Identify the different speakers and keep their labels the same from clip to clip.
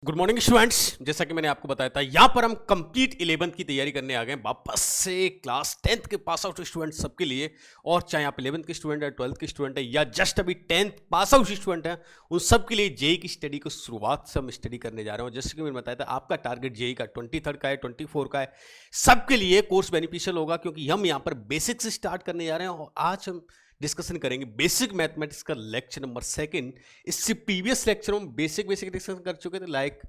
Speaker 1: Good morning students. जैसा कि मैंने आपको बताया था, यहाँ पर हम कंप्लीट 11th की तैयारी करने आ गए हैं वापस से। क्लास 10th के पास आउट स्टूडेंट सबके लिए, और चाहे आप 11th के स्टूडेंट है, 12th के स्टूडेंट है, या जस्ट अभी 10th पास आउट स्टूडेंट है, उन सबके लिए जेई की स्टडी को शुरुआत से हम स्टडी करने जा रहे हैं। जैसे कि मैंने बताया था, आपका टारगेट जेई का 23rd का है, 24 का है, सबके लिए कोर्स बेनिफिशियल होगा, क्योंकि हम यहाँ पर बेसिक से स्टार्ट करने जा रहे हैं। और आज हम डिस्कशन करेंगे बेसिक मैथमेटिक्स का लेक्चर नंबर 2। इससे प्रीवियस लेक्चर में बेसिक डिस्कशन कर चुके थे, लाइक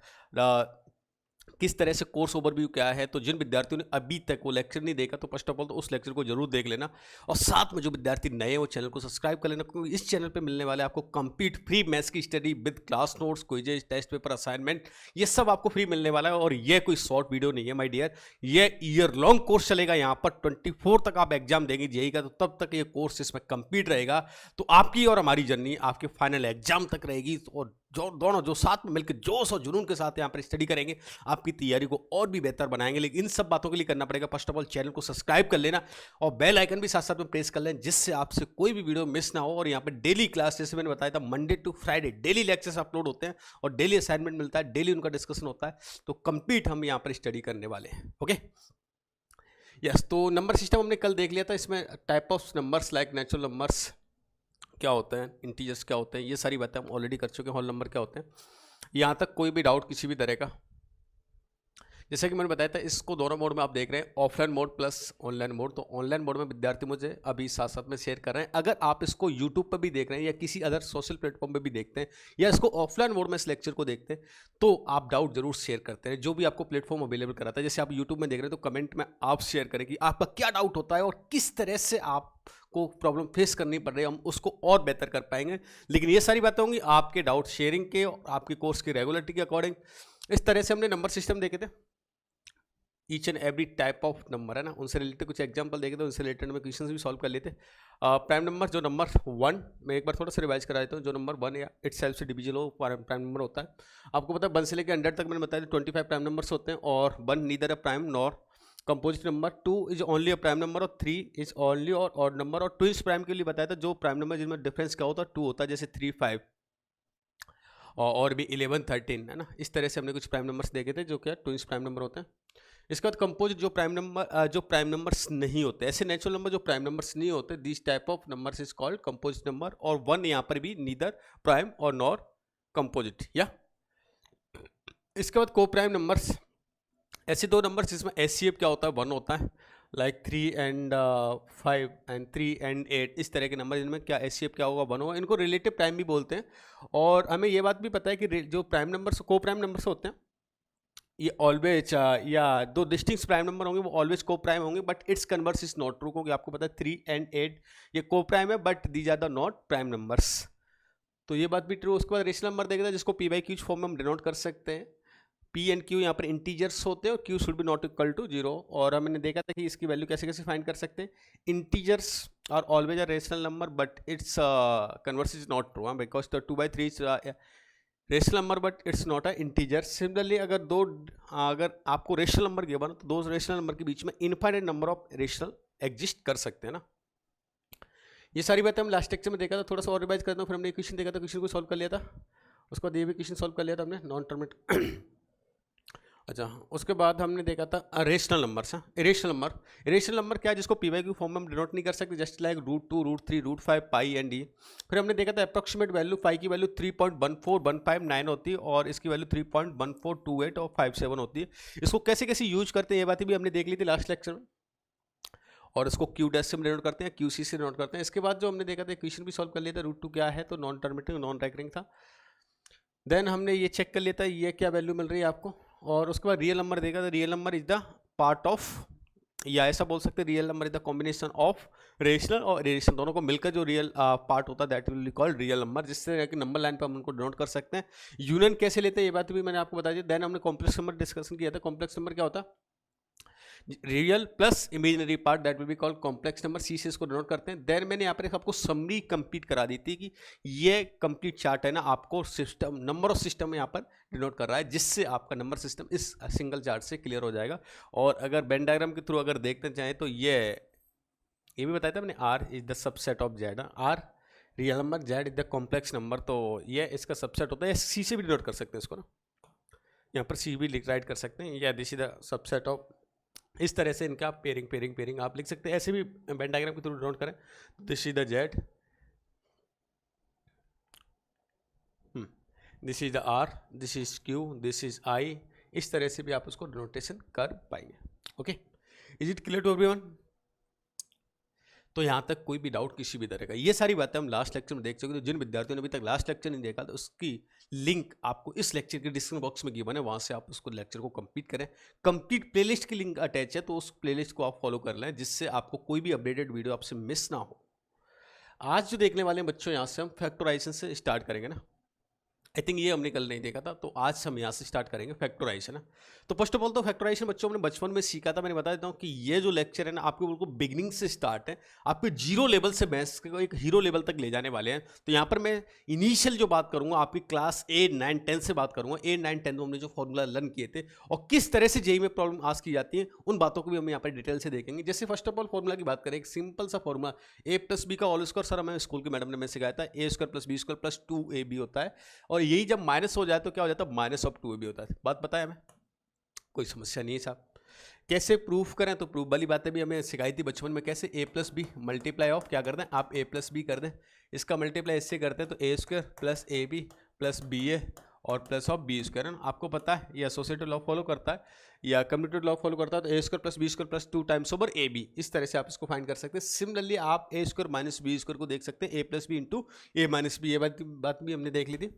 Speaker 1: किस तरह से कोर्स ओवरव्यू क्या है। तो जिन विद्यार्थियों ने अभी तक वो लेक्चर नहीं देखा, तो फर्स्ट ऑफ ऑल तो उस लेक्चर को जरूर देख लेना। और साथ में जो विद्यार्थी नए हैं वो चैनल को सब्सक्राइब कर लेना, क्योंकि इस चैनल पे मिलने वाले आपको कंप्लीट फ्री मैथ्स की study with class notes, quizzes, test paper, assignment, ये सब आपको फ्री मिलने वाला है। और ये कोई शॉर्ट वीडियो नहीं है माय डियर, ये ईयर लॉन्ग कोर्स चलेगा। यहाँ पर 24 तक आप एग्जाम देंगे जेईई का, तो तब तक ये कोर्स इसमें कंप्लीट रहेगा। तो आपकी और हमारी जर्नी आपके फाइनल एग्जाम तक रहेगी। और जो दोनों जो साथ में मिलकर जोश और जुनून के साथ यहाँ पर स्टडी करेंगे, आपकी तैयारी को और भी बेहतर बनाएंगे। लेकिन इन सब बातों के लिए करना पड़ेगा, फर्स्ट ऑफ ऑल चैनल को सब्सक्राइब कर लेना और बेल आइकन भी साथ साथ में प्रेस कर लें, जिससे आपसे कोई भी वीडियो मिस ना हो। और यहाँ पे डेली क्लास, जैसे मैंने बताया था, Monday to Friday daily lectures upload होते हैं और डेली असाइनमेंट मिलता है, डेली उनका डिस्कशन होता है। तो कंप्लीट हम यहाँ पर स्टडी करने वाले हैं। ओके यस, तो नंबर सिस्टम हमने कल देख लिया था। इसमें type of numbers like natural numbers क्या होते हैं, इंटीजर्स क्या होते हैं, ये सारी बातें हम ऑलरेडी कर चुके हैं। होल नंबर क्या होते हैं, यहाँ तक कोई भी डाउट किसी भी तरह का, जैसा कि मैंने बताया था, इसको दोनों मोड में आप देख रहे हैं, offline mode plus online mode. तो ऑनलाइन मोड में विद्यार्थी मुझे अभी साथ साथ में शेयर कर रहे हैं। अगर आप इसको यूट्यूब पर भी देख रहे हैं या किसी अदर सोशल प्लेटफॉर्म पर भी देखते हैं, या इसको ऑफलाइन मोड में इस लेक्चर को देखते हैं, तो आप डाउट जरूर शेयर करते हैं, जो भी आपको प्लेटफॉर्म अवेलेबल कराता है। जैसे आप यूट्यूब में देख रहे हैं, तो कमेंट में आप शेयर करें कि आपका क्या डाउट होता है और किस तरह से आपको प्रॉब्लम फेस करनी पड़ रही है, हम उसको और बेहतर कर पाएंगे। लेकिन ये सारी बातें होंगी आपके डाउट शेयरिंग के और आपके कोर्स की रेगुलरिटी के अकॉर्डिंग। इस तरह से हमने नंबर सिस्टम देखे थे, each and every type of number है ना, उनसे रिलेटेड कुछ एग्जांपल देखे थे, उनसे रिलेटेड में क्वेश्चंस भी सॉल्व कर लेते। प्राइम नंबर, जो नंबर 1, मैं एक बार थोड़ा सा रिवाइज करा देता हूँ। जो नंबर 1 या इट सेल्फ से डिविजिबल हो, प्राइम नंबर होता है। आपको पता है 1 से लेकर 100 तक मैंने बताया 25 प्राइम नंबर्स होते हैं। और 1 neither a prime nor composite number, 2 is only a prime number, और 3 इज ओनली और ऑड नंबर। और ट्विंस प्राइम के लिए बताया था, जो प्राइम नंबर जिनमें डिफरेंस क्या होता है, 2 होता है, जैसे 3, 5 और भी 11, 13 है ना। इस तरह से हमने कुछ प्राइम नंबर्स देखे थे जो क्या ट्विंस प्राइम नंबर होते हैं। इसके बाद कंपोजिट, जो प्राइम नंबर्स नहीं होते, ऐसे नेचुरल नंबर जो प्राइम नंबर्स नहीं होते, this type of numbers is called composite number. और 1 यहाँ पर भी नीदर प्राइम और नॉर कंपोजिट। या इसके बाद को प्राइम नंबर्स, ऐसे दो नंबर्स जिसमें एचसीएफ क्या होता है, 1 होता है, लाइक 3 एंड 5 एंड 3 एंड 8, इस तरह के नंबर जिनमें क्या एचसीएफ क्या होगा, 1 होगा। इनको रिलेटिव प्राइम भी बोलते हैं। और हमें ये बात भी पता है कि जो प्राइम नंबर्स को प्राइम नंबर्स होते हैं, ये ऑलवेज या दो डिस्टिंक्ट प्राइम नंबर होंगे, वो ऑलवेज को प्राइम होंगे, but it's converse is not true, क्योंकि आपको पता है 3 एंड 8 ये को प्राइम है, but these are the not prime numbers. तो ये बात भी ट्रू। उसके बाद रेशनल नंबर देखा था, जिसको पी बाई क्यू फॉर्म में हम डिनोट कर सकते हैं। पी एंड क्यू यहाँ पर इंटीजर्स होते हैं और Q should be not equal to 0। और हमने देखा था कि इसकी वैल्यू कैसे कैसे फाइंड कर सकते हैं। Integers are always a rational number, but it's converse is not true, because the 2/3 is rational number but it's not a integer. Similarly अगर आपको रेशनल नंबर गिवन हो, तो दो रेशनल नंबर के बीच में infinite number of rational exist कर सकते हैं ना। ये सारी बातें हम लास्ट लेक्चर में देखा था। थोड़ा सा और रिवाइज करता हूँ। फिर हमने क्वेश्चन देखा था, क्वेश्चन को सॉल्व कर लिया था। उसके बाद ये भी क्वेश्चन सॉल्व कर लिया था हमने, नॉन टर्मिनेट अच्छा। उसके बाद हमने देखा था रेशनल नंबर्स। रेशनल नंबर क्या है, जिसको पी वाई क्यू फॉर्म में हम डिनोट नहीं कर सकते, just like √2, √3, √5, pi and D. फिर हमने देखा था अप्रोक्सीमेट वैल्यू पाई की वैल्यू 3.14159 होती है, और इसकी वैल्यू 3.1428 और 57 होती है। इसको कैसे कैसे यूज करते हैं, ये बातें भी हमने देख ली थी लास्ट लेक्चर में। और इसको क्यू डैश से डिनोट करते हैं, क्यूसी से डिनोट करते हैं। इसके बाद जो हमने देखा था, क्वेश्चन भी सॉल्व कर लिया था, √2 क्या है, तो नॉन टर्मिनेटिंग नॉन रैकरिंग था। देन हमने ये चेक कर लिया था, ये क्या वैल्यू मिल रही है आपको। और उसके बाद रियल नंबर देखा था, real number is the part of, या ऐसा बोल सकते हैं, real number is the combination of rational और इरेशनल, दोनों को मिलकर जो रियल पार्ट होता है, that will be called real number, जिससे कि नंबर लाइन पर हम उनको डिनोट कर सकते हैं। यूनियन कैसे लेते हैं, ये बात भी मैंने आपको बता दी। देन हमने कॉम्प्लेक्स नंबर डिस्कशन किया था। कॉम्प्लेक्स नंबर क्या होता है, real plus imaginary part, that will be called complex number, C से इसको डिनोट करते हैं। देन मैंने यहाँ पर आपको समरी कंप्लीट करा दी थी कि ये कंप्लीट चार्ट है ना, आपको सिस्टम नंबर ऑफ सिस्टम यहाँ पर डिनोट कर रहा है, जिससे आपका नंबर सिस्टम इस सिंगल चार्ट से क्लियर हो जाएगा। और अगर वेन डायग्राम के थ्रू अगर देखते चाहें, तो ये भी बताया था मैंने, R is the subset of Z. R real number, Z is the complex number, तो ये इसका सबसेट होता है। सी से भी डिनोट कर सकते हैं इसको ना। यहाँ पर सी भी राइट कर सकते हैं, या this is the subset of, इस तरह से इनका पेयरिंग पेयरिंग पेयरिंग आप लिख सकते हैं। ऐसे भी वेन डायग्राम के थ्रू नोट करें, this is the Z, this is the R, this is Q, this is I, इस तरह से भी आप उसको नोटेशन कर पाएंगे। Okay, is it clear to everyone? तो यहाँ तक कोई भी डाउट किसी भी तरह का, ये सारी बातें हम लास्ट लेक्चर में देख चुके। तो जिन विद्यार्थियों ने अभी तक लास्ट लेक्चर नहीं देखा तो उसकी लिंक आपको इस लेक्चर के डिस्क्रिप्शन बॉक्स में गिवन है, वहाँ से आप उसको लेक्चर को कंप्लीट करें। कंप्लीट प्लेलिस्ट की लिंक अटैच है, तो उस प्लेलिस्ट को आप फॉलो कर लें, जिससे आपको कोई भी अपडेटेड वीडियो आपसे मिस ना हो। आज जो देखने वाले बच्चों, यहाँ से हम फैक्टराइजेशन से स्टार्ट करेंगे ना। आई थिंक ये हमने कल नहीं देखा था, तो आज हम यहाँ से स्टार्ट करेंगे फैक्टराइजेशन है। तो फर्स्ट ऑफ ऑल तो फैक्टराइजेशन बच्चों हमने बचपन में सीखा था। मैंने बता देता हूँ कि ये जो लेक्चर है ना, आपके बिल्कुल बिगिनिंग से स्टार्ट है, आपके जीरो लेवल से मैथ्स को एक हीरो लेवल तक ले जाने वाले हैं। तो यहाँ पर मैं इनिशियल जो बात करूँगा आपकी क्लास 8, 9, 10 से बात करूँगा। 8, 9, 10 में हमने जो फॉर्मूला लर्न किए थे और किस तरह से जेईई में प्रॉब्लम आस्क की जाती है, उन बातों को भी हम यहाँ पर डिटेल से देखेंगे। जैसे फर्स्ट ऑफ ऑल फॉर्मूला की बात करें, एक सिंपल सा फॉर्मूला ए प्लस बी का होल स्क्वायर, सर हमें स्कूल की मैडम ने सिखाया था, A square plus B square plus 2ab होता है, और यही जब माइनस हो जाए तो क्या हो जाता है, माइनस ऑफ 2ab होता है। बात बताया हमें, कोई समस्या नहीं है साहब। कैसे प्रूफ करें, तो प्रूफ वाली बातें भी हमें सिखाई थी बचपन में। कैसे ए प्लस बी मल्टीप्लाई ऑफ, क्या कर दें आप, ए प्लस बी कर दें, इसका मल्टीप्लाई इससे करते हैं तो A square plus A B plus B A और प्लस ऑफ बी स्क्वायर है ना। आपको पता है ये एसोसिएटिव लॉ फॉलो करता है या कम्यूटेटिव लॉ फॉलो करता है, तो A square plus B square plus 2 times over A B, इस तरह से आप इसको फाइंड कर सकते हैं। सिमिलरली आप A square minus B square को देख सकते हैं, A plus B into A minus B, ये बात भी हमने देख ली थी।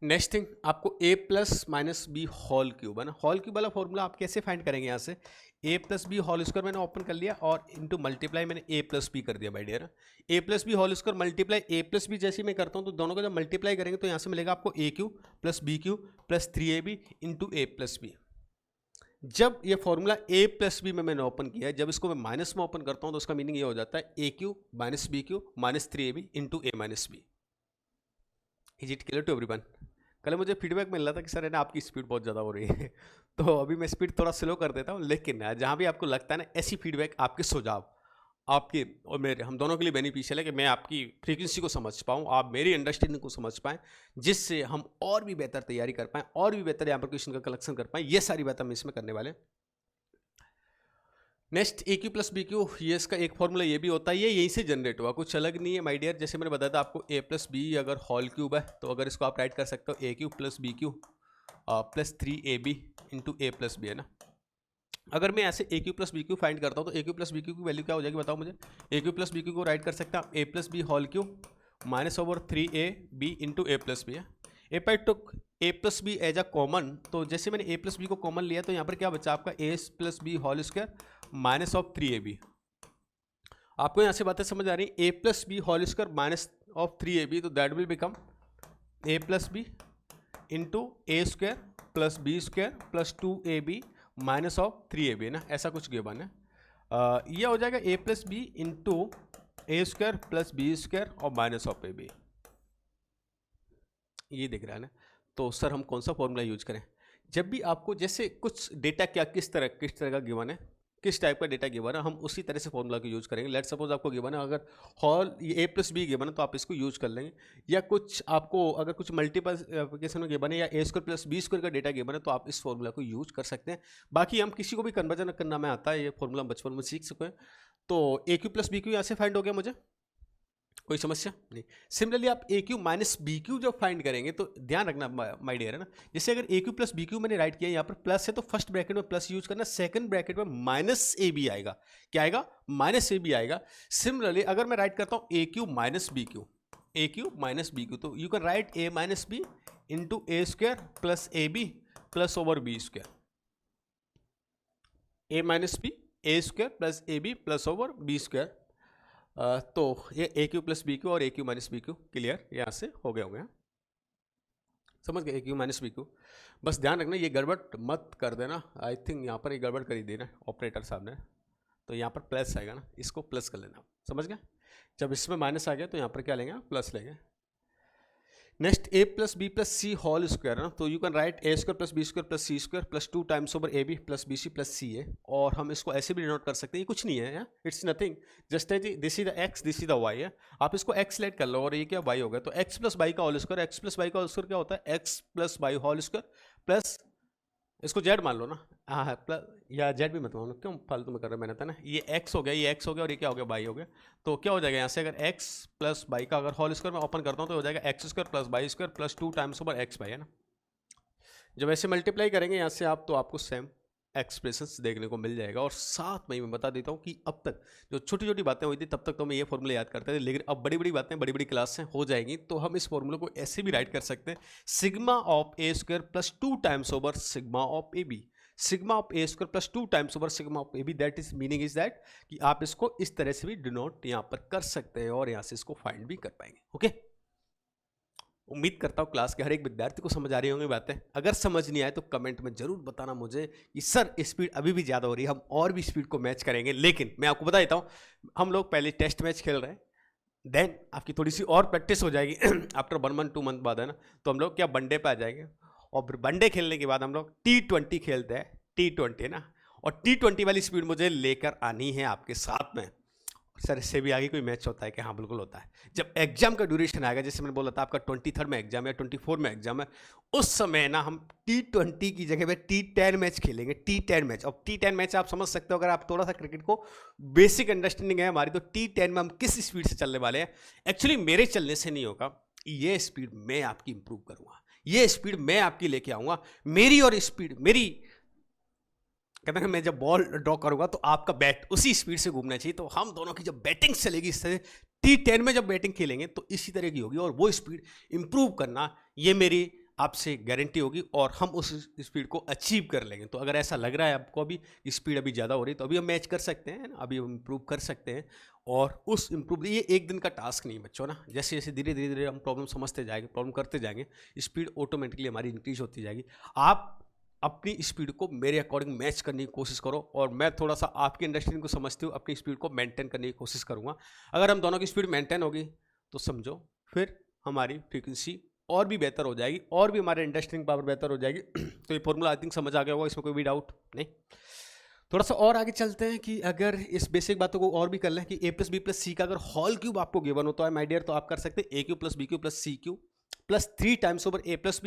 Speaker 1: नेक्स्ट थिंग, आपको a plus minus B whole cube है ना, होल क्यूब वाला फॉर्मूला आप कैसे फाइंड करेंगे, यहाँ से a plus B whole square मैंने ओपन कर लिया और इनटू मल्टीप्लाई मैंने a प्लस बी कर दिया by dear. a plus B whole square multiply a plus B जैसे मैं करता हूँ, तो दोनों को जब मल्टीप्लाई करेंगे तो यहाँ से मिलेगा आपको a cube plus B cube plus 3ab into a plus B. जब ये फॉर्मूला a प्लस बी में मैंने ओपन किया है, जब इसको मैं माइनस में ओपन करता हूँ तो उसका मीनिंग ये हो जाता है a cube minus B cube minus 3ab into a minus B. Is it clear to everyone? कल मुझे फीडबैक मिल रहा था कि सर है ना आपकी स्पीड बहुत ज़्यादा हो रही है, तो अभी मैं स्पीड थोड़ा स्लो कर देता हूँ, लेकिन जहाँ भी आपको लगता है ना ऐसी फीडबैक, आपके सुझाव आपके और मेरे, हम दोनों के लिए बेनिफिशियल है कि मैं आपकी फ्रीक्वेंसी को समझ पाऊँ, आप मेरी अंडरस्टैंडिंग को समझ पाएँ, जिससे हम और भी बेहतर तैयारी कर पाएँ, और भी बेहतर यहाँ पर क्वेश्चन का कलेक्शन कर पाएँ। ये सारी बात हम इसमें करने वाले हैं। Next A cube plus B Q, ये इसका एक फॉर्मूला ये भी होता है, ये यहीं से जनरेट हुआ, कुछ अलग नहीं है माय डियर। जैसे मैंने बताया था आपको ए प्लस बी अगर होल क्यूब है, तो अगर इसको आप राइट कर सकते हो A cube plus B cube plus 3ab into A plus B है ना। अगर मैं ऐसे A cube plus B cube find करता हूँ तो A cube plus B cube की वैल्यू क्या हो जाएगी बताओ मुझे। A cube plus B cube को राइट कर सकते हैं आप A plus B whole cube minus over 3ab into A plus B है। ए पाई took A plus B as a common, तो जैसे मैंने ए प्लस बी को कॉमन लिया तो यहाँ पर क्या बचा आपका A plus B whole square minus of 3ab। आपको यहाँ से बातें समझ आ रही है, A plus B whole square minus of 3ab, तो that will become A plus B into A square plus B square plus 2ab minus of 3ab है ना, ऐसा कुछ गिवन है। ये हो जाएगा ए plus B into A square plus B square और माइनस ऑफ ab, ये दिख रहा है ना। तो सर हम कौन सा फॉर्मूला यूज करें, जब भी आपको जैसे कुछ डेटा क्या किस तरह का गिवन है, किस टाइप का डेटा गिवन है, हम उसी तरह से फॉर्मूला को यूज करेंगे। लेट सपोज आपको गिवन है अगर whole A plus B given है तो आप इसको यूज कर लेंगे, या कुछ आपको अगर कुछ मल्टीपल एप्लीकेशन में गिवन है या A square plus B square का डेटा गिवन है तो आप इस फॉर्मूला को यूज कर सकते हैं। बाकी हम किसी को भी कन्वर्जन करना में आता है, ये फॉर्मूला हम बचपन में सीख चुके हैं। तो A cube plus B Q यहाँ से फाइंड हो गया मुझे, कोई समस्या नहीं। सिमिलरली आप ए क्यू माइनस बी क्यू जब फाइंड करेंगे तो ध्यान रखना माय डियर है ना, जैसे अगर A cube plus B cube मैंने राइट किया, यहाँ पर प्लस है तो फर्स्ट ब्रैकेट में प्लस यूज करना, सेकंड ब्रैकेट में माइनस ए बी आएगा, क्या आएगा, माइनस ए बी आएगा। सिमिलरली अगर मैं राइट करता हूँ A cube minus B cube, A cube minus B cube, तो you can write A minus B into A square plus A B plus over B square, A minus B A square plus A B plus over B square. तो ये A cube plus B cube और A cube minus B cube clear यहाँ से हो गए होंगे, समझ गए, A cube minus B cube. बस ध्यान रखना ये गड़बड़ मत कर देना, आई थिंक यहाँ पर ये गड़बड़ कर ही देना ऑपरेटर साहब ने, तो यहाँ पर प्लस आएगा ना, इसको प्लस कर लेना, समझ गए। जब इसमें माइनस आ गया तो यहाँ पर क्या लेंगे, प्लस लेंगे। Next A plus B plus C whole square ना, तो you can write A square plus B square plus C square plus 2 times over A B plus B C plus C A, और हम इसको ऐसे भी denote कर सकते हैं, ये कुछ नहीं है, इट्स नथिंग, जस्ट है जी this is the X this is the Y है, आप इसको एक्स लेट कर लो और ये क्या वाई हो गया, तो एक्स प्लस वाई का whole square, X plus Y का होल स्क्वायर क्या होता है, X plus Y whole square plus इसको जेड मान लो ना, हाँ प्लस या जेड भी मत मान लो, क्यों फालतू में कर रहा है मैंने था ना, ये एक्स हो गया, ये एक्स हो गया और ये क्या हो गया, बाई हो गया, तो क्या हो जाएगा यहाँ से, अगर एक्स प्लस बाई का अगर होल स्क्वायर में ओपन करता हूँ तो हो जाएगा X square plus by square plus 2 times over x by, है ना। जब ऐसे मल्टीप्लाई करेंगे यहाँ से आप, तो आपको सेम एक्सप्रेशंस देखने को मिल जाएगा। और साथ में मैं बता देता हूँ कि अब तक जो छोटी छोटी बातें हुई थी तब तक तो मैं ये फॉर्मूला याद करते थे, लेकिन अब बड़ी बड़ी बातें बड़ी बड़ी क्लास से हो जाएंगी, तो हम इस फॉर्मूले को ऐसे भी राइट कर सकते हैं, sigma of A square plus 2 times over sigma of A B, sigma of A square plus 2 times over sigma of A B, that is meaning is that कि आप इसको इस तरह से भी डिनोट यहाँ पर कर सकते हैं और यहाँ से इसको फाइंड भी कर पाएंगे। ओके, उम्मीद करता हूँ क्लास के हर एक विद्यार्थी को समझ आ रही होंगी बातें। अगर समझ नहीं आए तो कमेंट में जरूर बताना मुझे कि सर स्पीड अभी भी ज़्यादा हो रही है, हम और भी स्पीड को मैच करेंगे। लेकिन मैं आपको बता देता हूँ, हम लोग पहले टेस्ट मैच खेल रहे हैं, देन आपकी थोड़ी सी और प्रैक्टिस हो जाएगी आफ्टर 1 मंथ 2 मंथ बाद, है ना, तो हम लोग क्या वनडे पे आ जाएंगे, और फिर वनडे खेलने के बाद हम लोग T20 खेलते हैं, T20 है ना, और T20 वाली स्पीड मुझे लेकर आनी है आपके साथ में। सर इससे भी आगे कोई मैच होता है कि हाँ बिल्कुल होता है, जब एग्जाम का ड्यूरेशन आएगा, जैसे मैंने बोला था आपका 23 में एग्जाम है, 24 में एग्जाम है, उस समय ना हम T20 की जगह पे T10 मैच खेलेंगे, T10 मैच। अब T10 मैच आप समझ सकते हो, अगर आप थोड़ा सा क्रिकेट को बेसिक अंडरस्टैंडिंग है हमारी, तो T10 में हम किस स्पीड से चलने वाले हैं। एक्चुअली मेरे चलने से नहीं होगा, ये स्पीड मैं आपकी इंप्रूव करूंगा, ये स्पीड मैं आपकी लेके आऊंगा, मेरी और स्पीड मेरी, कहते हैं मैं जब बॉल ड्रॉ करूंगा तो आपका बैट उसी स्पीड से घूमना चाहिए, तो हम दोनों की जब बैटिंग चलेगी इस तरह, T10 में जब बैटिंग खेलेंगे तो इसी तरह की होगी, और वो स्पीड इंप्रूव करना ये मेरी आपसे गारंटी होगी, और हम उस स्पीड को अचीव कर लेंगे। तो अगर ऐसा लग रहा है आपको अभी स्पीड अभी ज़्यादा हो रही है, तो अभी हम मैच कर सकते हैं, अभी हम इंप्रूव कर सकते हैं, और उस इंप्रूव, ये एक दिन का टास्क नहीं बच्चों ना, जैसे जैसे धीरे धीरे धीरे हम प्रॉब्लम समझते जाएंगे, प्रॉब्लम करते जाएंगे, स्पीड ऑटोमेटिकली हमारी इंक्रीज होती जाएगी। आप अपनी स्पीड को मेरे अकॉर्डिंग मैच करने की कोशिश करो, और मैं थोड़ा सा आपकी अंडरस्टैंडिंग को समझते हुए अपनी स्पीड को मेंटेन करने की कोशिश करूंगा। अगर हम दोनों की स्पीड मेंटेन होगी तो समझो फिर हमारी फ्रीक्वेंसी और भी बेहतर हो जाएगी, और भी हमारे अंडरस्टैंडिंग पावर बेहतर हो जाएगी। तो ये फॉर्मूला आई थिंक समझ आ गया होगा, इसमें कोई भी डाउट नहीं। थोड़ा सा और आगे चलते हैं कि अगर इस बेसिक बातों को और भी कर लें कि ए प्लस बी प्लस सी का अगर होल क्यूब आपको गिवन होता है माय डियर, तो आप कर सकते हैं A cube plus B cube plus C cube plus 3 times over A plus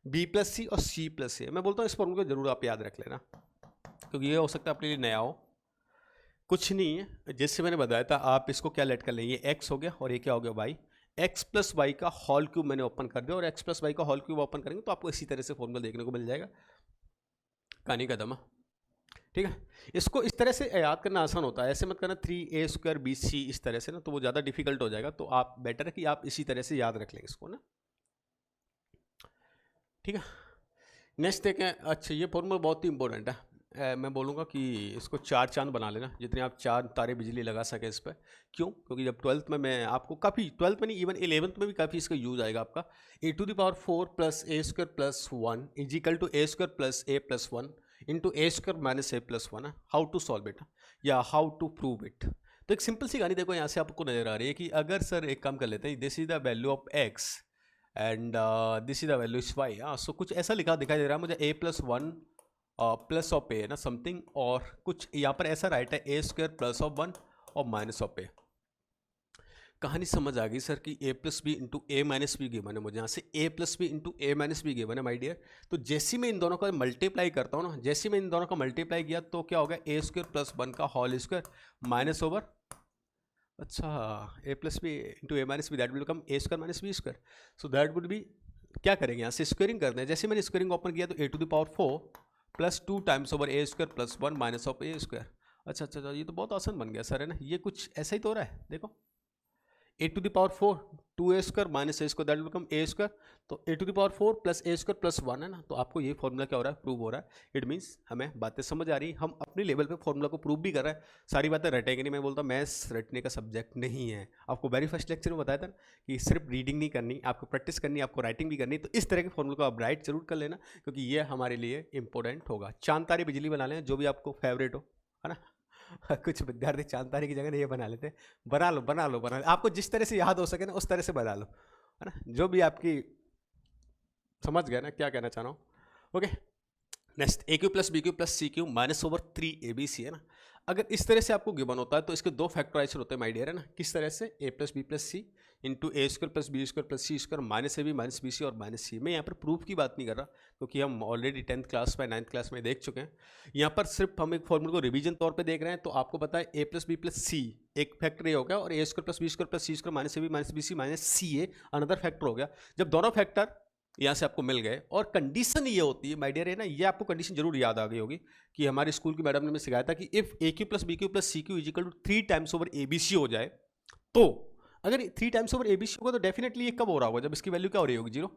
Speaker 1: B plus C और सी प्लस ए। मैं बोलता हूँ इस फॉर्मूले को जरूर आप याद रख लेना, क्योंकि ये हो सकता है अपने लिए नया हो, कुछ नहीं है, जैसे मैंने बताया था आप इसको क्या लेट कर लें, ये एक्स हो गया और ये क्या हो गया वाई, एक्स प्लस वाई का होल क्यूब मैंने ओपन कर दिया, और एक्स प्लस वाई का होल क्यूब ओपन करेंगे तो आपको इसी तरह से फॉर्मूला देखने को मिल जाएगा, कहानी का दमा। ठीक है, इसको इस तरह से याद करना आसान होता है, ऐसे मत करना 3a स्क्वायर बी सी इस तरह से ना, तो वो ज़्यादा डिफिकल्ट हो जाएगा, तो आप बेटर है कि आप इसी तरह से याद रख लें इसको ना। ठीक है, नेक्स्ट देखें। अच्छा ये फॉर्मूला बहुत ही इंपॉर्टेंट है, मैं बोलूँगा कि इसको 4 चांद बना लेना, जितने आप 4 तारे बिजली लगा सके इस पर। क्यों? क्योंकि जब 12th में मैं आपको काफ़ी, 12th में नहीं इवन 11th में भी काफ़ी इसका यूज़ आएगा आपका। a⁴ plus a square plus 1 is equal to a square plus a plus 1 into a square minus a plus 1 है। हाउ टू सॉल्व इट या हाउ टू प्रूव इट। तो एक सिंपल सी कहानी देखो यहाँ से आपको नजर आ रही है कि अगर सर एक काम कर लेते हैं, this is the value of x and this is the value is y। सो कुछ ऐसा लिखा दिखाई दे रहा है मुझे, a प्लस 1 प्लस ऑफ ए ना समथिंग, और कुछ यहाँ पर ऐसा राइट है a स्क्वायर प्लस ऑफ 1 और माइनस ऑफ ए। कहानी समझ आ गई सर कि a plus B into A minus B given है मुझे, यहाँ से a plus B into A minus B given है माई डियर। तो जैसे मैं इन दोनों का मल्टीप्लाई करता हूँ ना, जैसे मैं इन दोनों का मल्टीप्लाई किया तो क्या होगा, a स्क्वायर प्लस 1 का होल स्क्वायर माइनस ओवर, अच्छा a plus B into A minus B, that will become a square minus B square. So that would be, क्या करेंगे यहाँ से स्क्वायरिंग करते हैं। जैसे मैंने स्क्वायरिंग ओपन किया तो a⁴ plus 2 times over a square plus 1 minus of a square. अच्छा अच्छा अच्छा, ये तो बहुत आसान बन गया सर, है ना। ये कुछ ऐसा ही तो हो रहा है, देखो a⁴ 2a square minus a square, that will become a square. तो a⁴ plus a square plus 1 है ना, तो आपको ये फॉर्मूला क्या हो रहा है, प्रूव हो रहा है। इट मीन्स हमें बातें समझ आ रही, हम अपने लेवल पे फॉर्मूला को प्रूव भी कर रहे हैं। सारी बातें रटेंगे नहीं, मैं बोलता हूँ मैथ्स रटने का सब्जेक्ट नहीं है। आपको वेरी फर्स्ट लेक्चर में बताया था कि सिर्फ रीडिंग नहीं करनी, आपको प्रैक्टिस करनी, आपको राइटिंग भी करनी। तो इस तरह के फॉर्मूला को आप राइट जरूर कर लेना, क्योंकि ये हमारे लिए इंपॉर्टेंट होगा। चांद तारे बिजली बना लें, जो भी आपको फेवरेट हो, है ना। कुछ विद्यार्थी चांद तारे की जगह ये बना लेते हैं, बना लो बना लो बना लो, आपको जिस तरह से याद हो सके ना उस तरह से बना लो, है ना। जो भी आपकी समझ गए ना क्या कहना चाह रहा हूँ? Okay, next A cube plus B cube plus C cube minus over 3 ABC है ना। अगर इस तरह से आपको गिवन होता है तो इसके दो फैक्टराइजेशन होते हैं माय डियर, है ना। किस तरह से? A plus B plus C into A square plus B square plus C square minus A B minus B सी और माइनस सी। मैं यहाँ पर प्रूफ की बात नहीं कर रहा क्योंकि हम ऑलरेडी 10th क्लास में 9th क्लास में देख चुके हैं। यहाँ पर सिर्फ हम एक फॉर्मूले को रिवीजन तौर पर देख रहे हैं। तो आपको पता है A plus B plus C एक फैक्टर ये हो गया और A square plus B square plus C square minus A B minus B C minus C A another factor हो गया। जब दोनों फैक्टर यहाँ से आपको मिल गए और कंडीशन ये होती है माय डियर, है ना, ये आपको कंडीशन जरूर याद आ गई होगी कि हमारे स्कूल की मैडम ने हमें सिखाया था कि if A cube plus B cube plus C cube is equal to 3 times over A B C हो जाए, तो अगर 3 times over A B C होगा तो डेफिनेटली ये कब हो रहा होगा? जब इसकी वैल्यू क्या हो रही होगी? 0।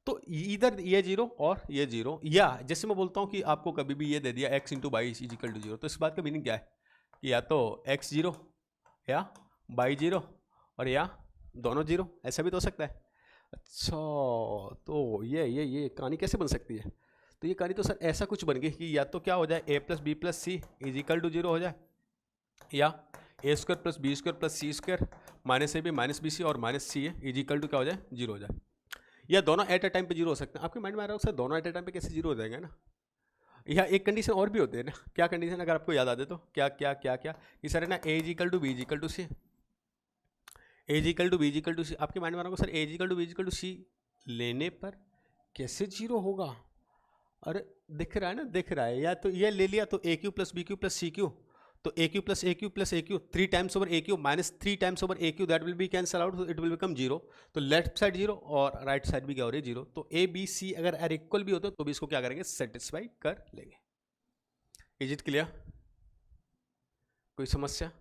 Speaker 1: तो इधर ये 0 और ये 0, या जैसे मैं बोलता हूँ कि आपको कभी भी ये दे दिया X into by is equal to 0, तो इस बात का मीनिंग क्या है कि या तो एक्स 0 या बाई 0 और या दोनों 0, ऐसा भी तो हो सकता है। अच्छा, तो ये कहानी कैसे बन सकती है? तो ये कहानी तो सर ऐसा कुछ बन गई कि या तो क्या हो जाए A plus B plus C is equal to 0 हो जाए, या A square plus B square plus C square minus A B minus B सी और minus C A is equal to क्या हो जाए? 0 हो जाए। या दोनों एट अ टाइम पे 0 हो सकते हैं। आपके माइंड में आ रहा हो सर दोनों एट अ टाइम पे कैसे 0 हो जाएंगे ना? या एक कंडीशन और भी होती है ना। क्या कंडीशन अगर आपको याद आ दे तो? क्या क्या क्या क्या कि सर है ना A is equal to B is equal to C, A is equal to B is equal to C. आपके माइंड में आ रहा होगा sir A is equal to B is equal to C लेने पर कैसे 0 होगा? अरे दिख रहा है ना, दिख रहा है। या तो ये ले लिया तो A cube plus B cube plus C cube, तो A cube plus A cube plus A cube 3 times over A cube minus 3 times over A cube that will be cancel out, it will become 0। तो left side 0 और right side भी क्या हो रही है? 0। तो A B C अगर are equal भी होते तो भी इसको क्या करेंगे? सेटिस्फाई कर लेंगे। Is it clear? कोई समस्या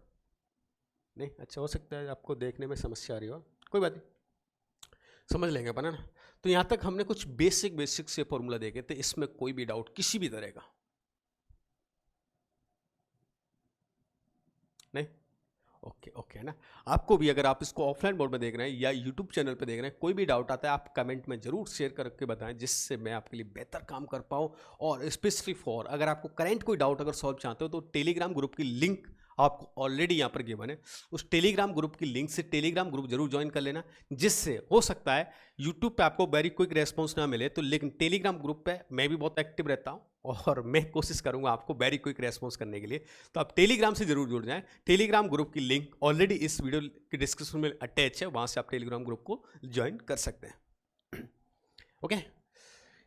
Speaker 1: नहीं? अच्छा, हो सकता है आपको देखने में समस्या आ रही हो, कोई बात नहीं, समझ लेंगे अपन, है ना। तो यहाँ तक हमने कुछ बेसिक से फॉर्मूला देखे थे, इसमें कोई भी डाउट किसी भी तरह का नहीं? ओके है ना। आपको भी अगर आप इसको ऑफलाइन बोर्ड में देख रहे हैं या यूट्यूब चैनल पे देख रहे हैं, कोई भी डाउट आता है आप कमेंट में जरूर शेयर करके बताएं, जिससे मैं आपके लिए बेहतर काम कर पाऊँ। और स्पेशली फॉर अगर आपको करंट कोई डाउट अगर सॉल्व चाहते हो तो टेलीग्राम ग्रुप की लिंक आपको ऑलरेडी यहाँ पर गिवन है। उस टेलीग्राम ग्रुप की लिंक से टेलीग्राम ग्रुप जरूर ज्वाइन कर लेना, जिससे हो सकता है यूट्यूब पे आपको वेरी क्विक रेस्पॉन्स ना मिले तो, लेकिन टेलीग्राम ग्रुप पे मैं भी बहुत एक्टिव रहता हूँ और मैं कोशिश करूँगा आपको वेरी क्विक रेस्पॉन्स करने के लिए। तो आप टेलीग्राम से जरूर जुड़ जाएं। टेलीग्राम ग्रुप की लिंक ऑलरेडी इस वीडियो के डिस्क्रिप्शन में अटैच है, वहाँ से आप टेलीग्राम ग्रुप को ज्वाइन कर सकते हैं। ओके,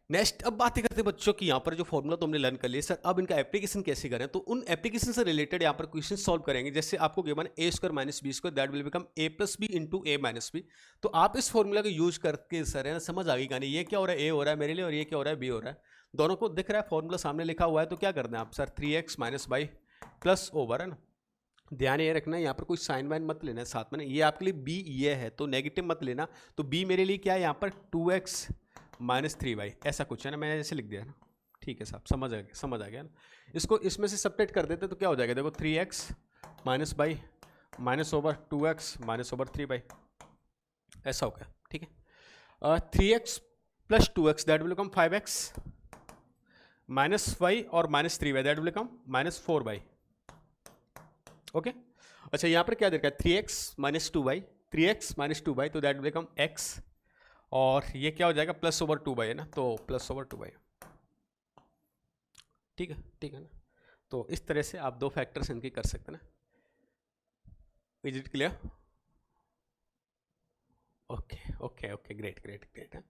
Speaker 1: नेक्स्ट अब बातें करते हैं बच्चों की। यहाँ पर जो फॉर्मूला तो हमने लर्न कर लिया, सर अब इनका एप्लीकेशन कैसे करें? तो उन एप्लीकेशन से रिलेटेड यहाँ पर क्वेश्चन सॉल्व करेंगे। जैसे आपको गिवन है A square minus B square that will become A plus B into A minus B. तो आप इस फॉर्मूला को यूज करके सर है ना समझ आ गई कहानी, ये क्या हो रहा है? ए हो रहा है मेरे लिए और ये क्या हो रहा है? बी हो रहा है। दोनों को दिख रहा है, फॉर्मूला सामने लिखा हुआ है, तो क्या करना है आप? Sir 3x minus by plus over, है ना। ध्यान ये रखना है यहाँ पर कोई साइन वाइन मत लेना है साथ में ना। ये आपके लिए बी ये है तो नेगेटिव मत लेना। तो बी मेरे लिए क्या है यहाँ पर? 2x माइनस 3y ऐसा कुछ है ना, मैंने जैसे लिख दिया ना। ठीक है साहब, समझ आ गया ना। इसको इसमें से सब्ट्रैक्ट कर देते तो क्या हो जाएगा? देखो 3x minus by minus over 2x minus over 3y ऐसा हो गया। ठीक है, 3x plus 2x that will become 5x minus y और minus 3y that will become minus 4y। Okay, अच्छा यहाँ पर क्या दे रखा है? 3x minus 2y, 3x minus 2y तो दैट विल बिकम x, और ये क्या हो जाएगा? प्लस ओवर 2y है ना, तो प्लस ओवर 2y। ठीक है ना। तो इस तरह से आप दो फैक्टर्स इनके कर सकते हैं ना। Is it clear? Okay great है।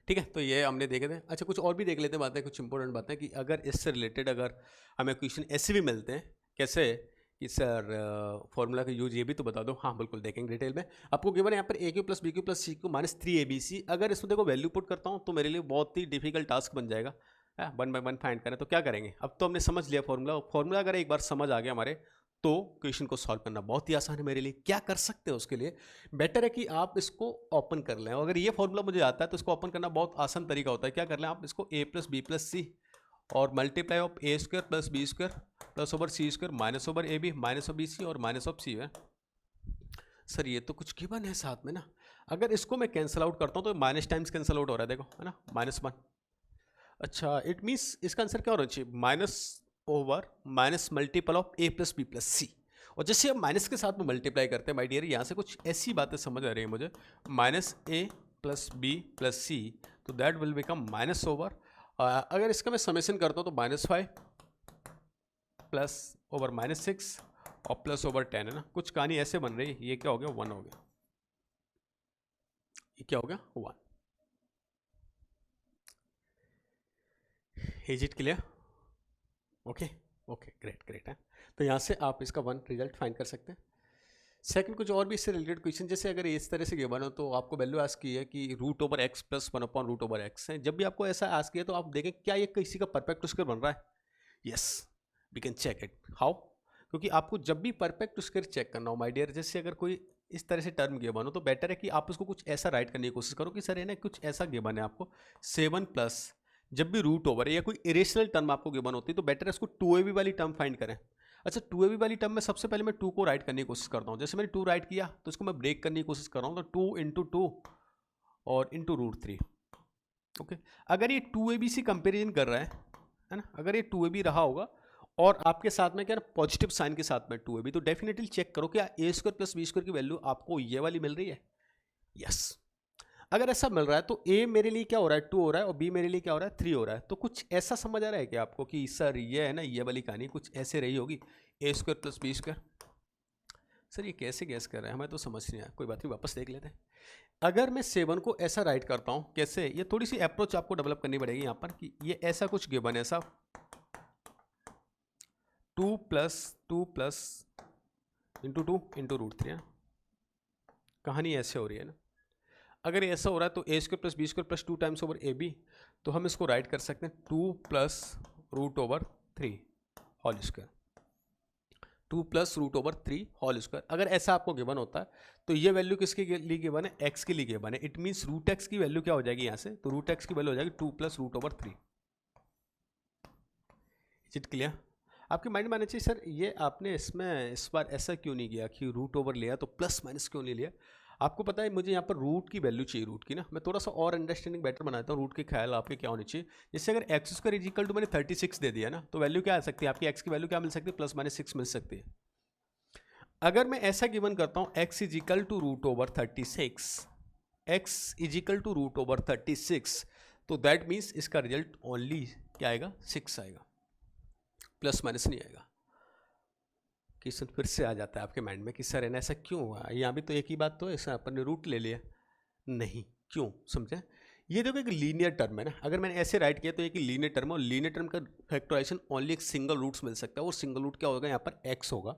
Speaker 1: ठीक है, तो ये हमने देखे थे। अच्छा, कुछ और भी देख लेते हैं बातें, कुछ इंपॉर्टेंट बातें कि अगर इससे रिलेटेड अगर हमें क्वेश्चन ऐसे भी मिलते हैं, कैसे कि सर फॉर्मूला का यूज ये भी तो बता दो। हाँ बिल्कुल, देखेंगे डिटेल में। आपको गिवन है यहाँ पर A cube plus B cube plus C cube minus 3abc। अगर इसमें देखो वैल्यू पुट करता हूँ तो मेरे लिए बहुत ही डिफिकल्ट टास्क बन जाएगा। 1 बाय 1 फाइंड करें तो क्या करेंगे? अब तो हमने समझ लिया फॉर्मूला अगर एक बार समझ आ गया हमारे तो क्वेश्चन को सॉल्व करना बहुत ही आसान है मेरे लिए। क्या कर सकते हैं उसके लिए? बेटर है कि आप इसको ओपन कर लें। अगर ये फॉर्मूला मुझे आता है तो इसको ओपन करना बहुत आसान तरीका होता है। क्या कर लें आप? इसको a plus B plus C और multiply of A square plus B square plus over C square minus over A B minus of B सी और माइनस ऑफ सी है। सर ये तो कुछ गिवन है साथ में ना। अगर इसको मैं कैंसिल आउट करता हूँ तो माइनस टाइम्स कैंसिल आउट हो रहा है, देखो है ना, -1। अच्छा, इट मीन्स इसका आंसर क्या होना चाहिए? Minus over minus multiple of A plus B plus C. और जैसे हम माइनस के साथ में मल्टीप्लाई करते हैं माय डियर, यहाँ से कुछ ऐसी बातें समझ आ रही है मुझे। माइनस ए प्लस बी प्लस सी, तो that will become minus over, अगर इसका मैं समेशन करता हूँ तो -5 प्लस ओवर -6 और प्लस ओवर 10 है ना, कुछ कहानी ऐसे बन रही है। ये क्या हो गया, 1 हो गया, ये क्या हो गया, 1। Is it clear? Okay okay, great great है। तो यहाँ से आप इसका 1 रिजल्ट फाइंड कर सकते हैं। सेकंड, कुछ और भी इससे रिलेटेड क्वेश्चन, जैसे अगर इस तरह से गिवन हो तो आपको वैल्यू आस्क की है कि √x प्लस 1/√x है। जब भी आपको ऐसा आस्क किया तो आप देखें क्या ये किसी का परफेक्ट स्क्वायर बन रहा है। Yes, we can check it. How? क्योंकि आपको जब भी परफेक्ट स्क्वायर चेक करना हो माय डियर, जैसे अगर कोई इस तरह से टर्म गिवन हो तो बेटर है कि आप उसको कुछ ऐसा राइट करने की कोशिश करो कि सर है ना कुछ ऐसा गिवन है आपको 7 प्लस, जब भी रूट ओवर या कोई इरेशनल टर्म आपको गिवन होती है तो बेटर है उसको 2ab वाली टर्म फाइंड करें। अच्छा, 2ab वाली टर्म में सबसे पहले मैं 2 को राइट करने की कोशिश करता हूँ। जैसे मैंने 2 राइट किया तो इसको मैं ब्रेक करने की कोशिश कर रहा हूँ, तो 2 इंटू 2 और इंटू √3। ओके, अगर ये 2ab से कंपेरिजन कर रहा है ना, अगर ये 2ab रहा होगा और आपके साथ में क्या ना पॉजिटिव साइन के साथ में 2ab, तो डेफिनेटली चेक करो क्या a² प्लस b² की वैल्यू आपको ये वाली मिल रही है। यस, अगर ऐसा मिल रहा है तो a मेरे लिए क्या हो रहा है, 2 हो रहा है, और b मेरे लिए क्या हो रहा है, 3 हो रहा है। तो कुछ ऐसा समझ आ रहा है कि आपको कि सर ये है ना, ये वाली कहानी कुछ ऐसे रही होगी, a² प्लस b²। सर ये कैसे गैस कर रहे हैं, हमें तो समझ नहीं आया। कोई बात नहीं, वापस देख लेते हैं। अगर मैं 7 को ऐसा राइट करता हूँ, कैसे, ये थोड़ी सी अप्रोच आपको डेवलप करनी पड़ेगी यहाँ पर कि ये ऐसा कुछ गिवन है, ऐसा 2 प्लस इंटू 2 इंटू √3 है। कहानी ऐसे हो रही है ना। अगर ऐसा हो रहा है तो a² प्लस b² प्लस 2 टाइम्स ओवर ab, तो हम इसको राइट कर सकते हैं 2 plus √3 whole square, 2 plus √3 whole square. अगर ऐसा आपको गिवन होता है तो ये वैल्यू किसके लिए गिवन है, x के लिए गिवन है। इट मीन्स √x की वैल्यू क्या हो जाएगी यहाँ से, तो √x की वैल्यू हो जाएगी 2 प्लस √3। Is it clear? आपके माइंड में आना चाहिए सर ये आपने इसमें इस बार ऐसा क्यों नहीं किया कि रूट ओवर लिया तो प्लस माइनस क्यों नहीं लिया। आपको पता है मुझे यहाँ पर रूट की वैल्यू चाहिए, रूट की ना, मैं थोड़ा सा और अंडरस्टैंडिंग बेटर बनाता हूँ। रूट के ख्याल आपके क्या होने चाहिए, जैसे अगर x² इजिकल टू मैंने 36 दे दिया ना, तो वैल्यू क्या आ सकती है आपकी, x की वैल्यू क्या मिल सकती है, ±6 मिल सकती है। अगर मैं ऐसा गिवन करता हूँ x is equal to √36, x is equal to √36, तो दैट मीन्स इसका रिजल्ट ओनली क्या आएगा, 6 आएगा, प्लस माइनस नहीं आएगा। क्वेश्चन फिर से आ जाता है आपके माइंड में कि सर है ना ऐसा क्यों हुआ, यहाँ भी तो एक ही बात तो है, ऐसा अपन ने रूट ले लिया, नहीं क्यों, समझे। ये देखो एक लीनियर टर्म है ना, अगर मैंने ऐसे राइट किया तो एक लीनियर टर्म है, और लीनियर टर्म का फैक्टराइजेशन ओनली एक सिंगल रूट्स मिल सकता है, और सिंगल रूट क्या होगा, यहाँ पर x होगा।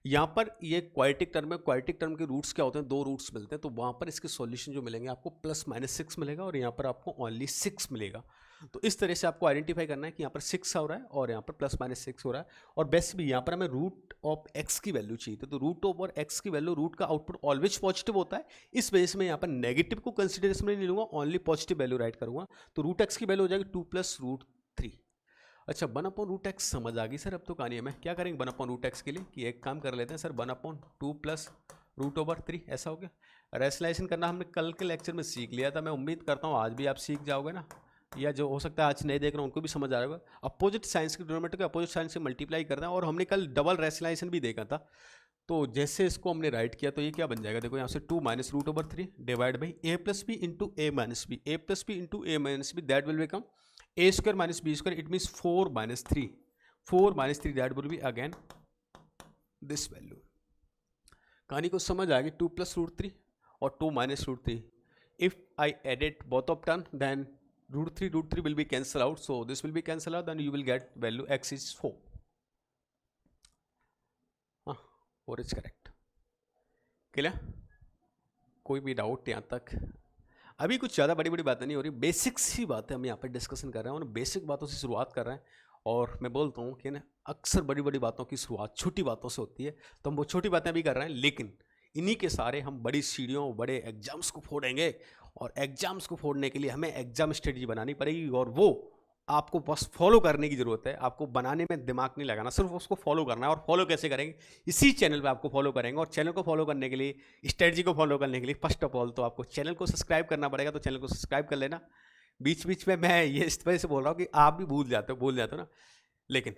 Speaker 1: यहाँ पर ये क्वाड्रेटिक टर्म है, क्वाड्रेटिक टर्म के रूट्स क्या होते हैं, 2 रूट्स मिलते हैं, तो वहाँ पर इसके सॉल्यूशन जो मिलेंगे आपको ±6 मिलेगा, और यहाँ पर आपको ओनली 6 मिलेगा। तो इस तरह से आपको आइडेंटिफाई करना है कि यहाँ पर 6 हो रहा है और यहाँ पर ±6 हो रहा है। और बेस्ट भी यहाँ पर हमें रूट ऑफ x की वैल्यू चाहिए थी, तो रूट ओवर x की वैल्यू, रूट का आउटपुट ऑलवेज पॉजिटिव होता है, इस वजह से मैं यहाँ पर नेगेटिव को कंसिडरेशन में नहीं लूँगा, ओनली पॉजिटिव वैल्यू राइट करूँगा। तो रूट x की वैल्यू हो जाएगी 2 प्लस √3। अच्छा, 1/√x समझ आ गई सर। अब तो कहानी है मैं क्या करेंगे 1/√x के लिए, कि एक काम कर लेते हैं सर, 1/2 प्लस √3 ऐसा हो गया। रेशनलाइजेशन करना हमने कल के लेक्चर में सीख लिया था, मैं उम्मीद करता हूँ आज भी आप सीख जाओगे ना, या जो हो सकता है आज नहीं देख रहे हैं उनको भी समझ आ रहा होगा। अपोजिट साइंस के डिनोमिनेटर को अपोजिट साइंस से मल्टीप्लाई करना है, और हमने कल डबल रेशनलाइजेशन भी देखा था। तो जैसे इसको हमने राइट किया तो ये क्या बन जाएगा, देखो यहाँ से 2 minus √3 divide by a plus B into a minus B, a plus B into a minus B, that will become a² minus b², it means 4 minus 3, 4 minus 3, that will be again this value. कहानी को समझ आ गई, 2 plus √3 और 2 minus √3। If I add it both of term then √3 will be cancel out, so this will be cancel out, then you will get value x is 4. 4 is correct. Clear? कोई भी doubt यहाँ तक? अभी कुछ ज़्यादा बड़ी बड़ी बातें नहीं हो रही, बेसिक्स ही बातें हम यहाँ पर डिस्कशन कर रहे हैं, और बेसिक बातों से शुरुआत कर रहे हैं। और मैं बोलता हूँ कि ना अक्सर बड़ी बड़ी बातों की शुरुआत छोटी बातों से होती है, तो हम वो छोटी बातें भी कर रहे हैं, लेकिन इन्हीं के सारे हम बड़ी सीढ़ियों, बड़े एग्जाम्स को फोड़ेंगे, और एग्जाम्स को फोड़ने के लिए हमें एग्जाम स्ट्रेटजी बनानी पड़ेगी, और वो आपको बस फॉलो करने की ज़रूरत है। आपको बनाने में दिमाग नहीं लगाना, सिर्फ उसको फॉलो करना है। और फॉलो कैसे करेंगे, इसी चैनल पे आपको फॉलो करेंगे। और चैनल को फॉलो करने के लिए, स्ट्रेटजी को फॉलो करने के लिए फर्स्ट ऑफ ऑल तो आपको चैनल को सब्सक्राइब करना पड़ेगा, तो चैनल को सब्सक्राइब कर लेना। बीच बीच में मैं ये इस वजह से बोल रहा हूँ कि आप भी भूल जाते हो ना, लेकिन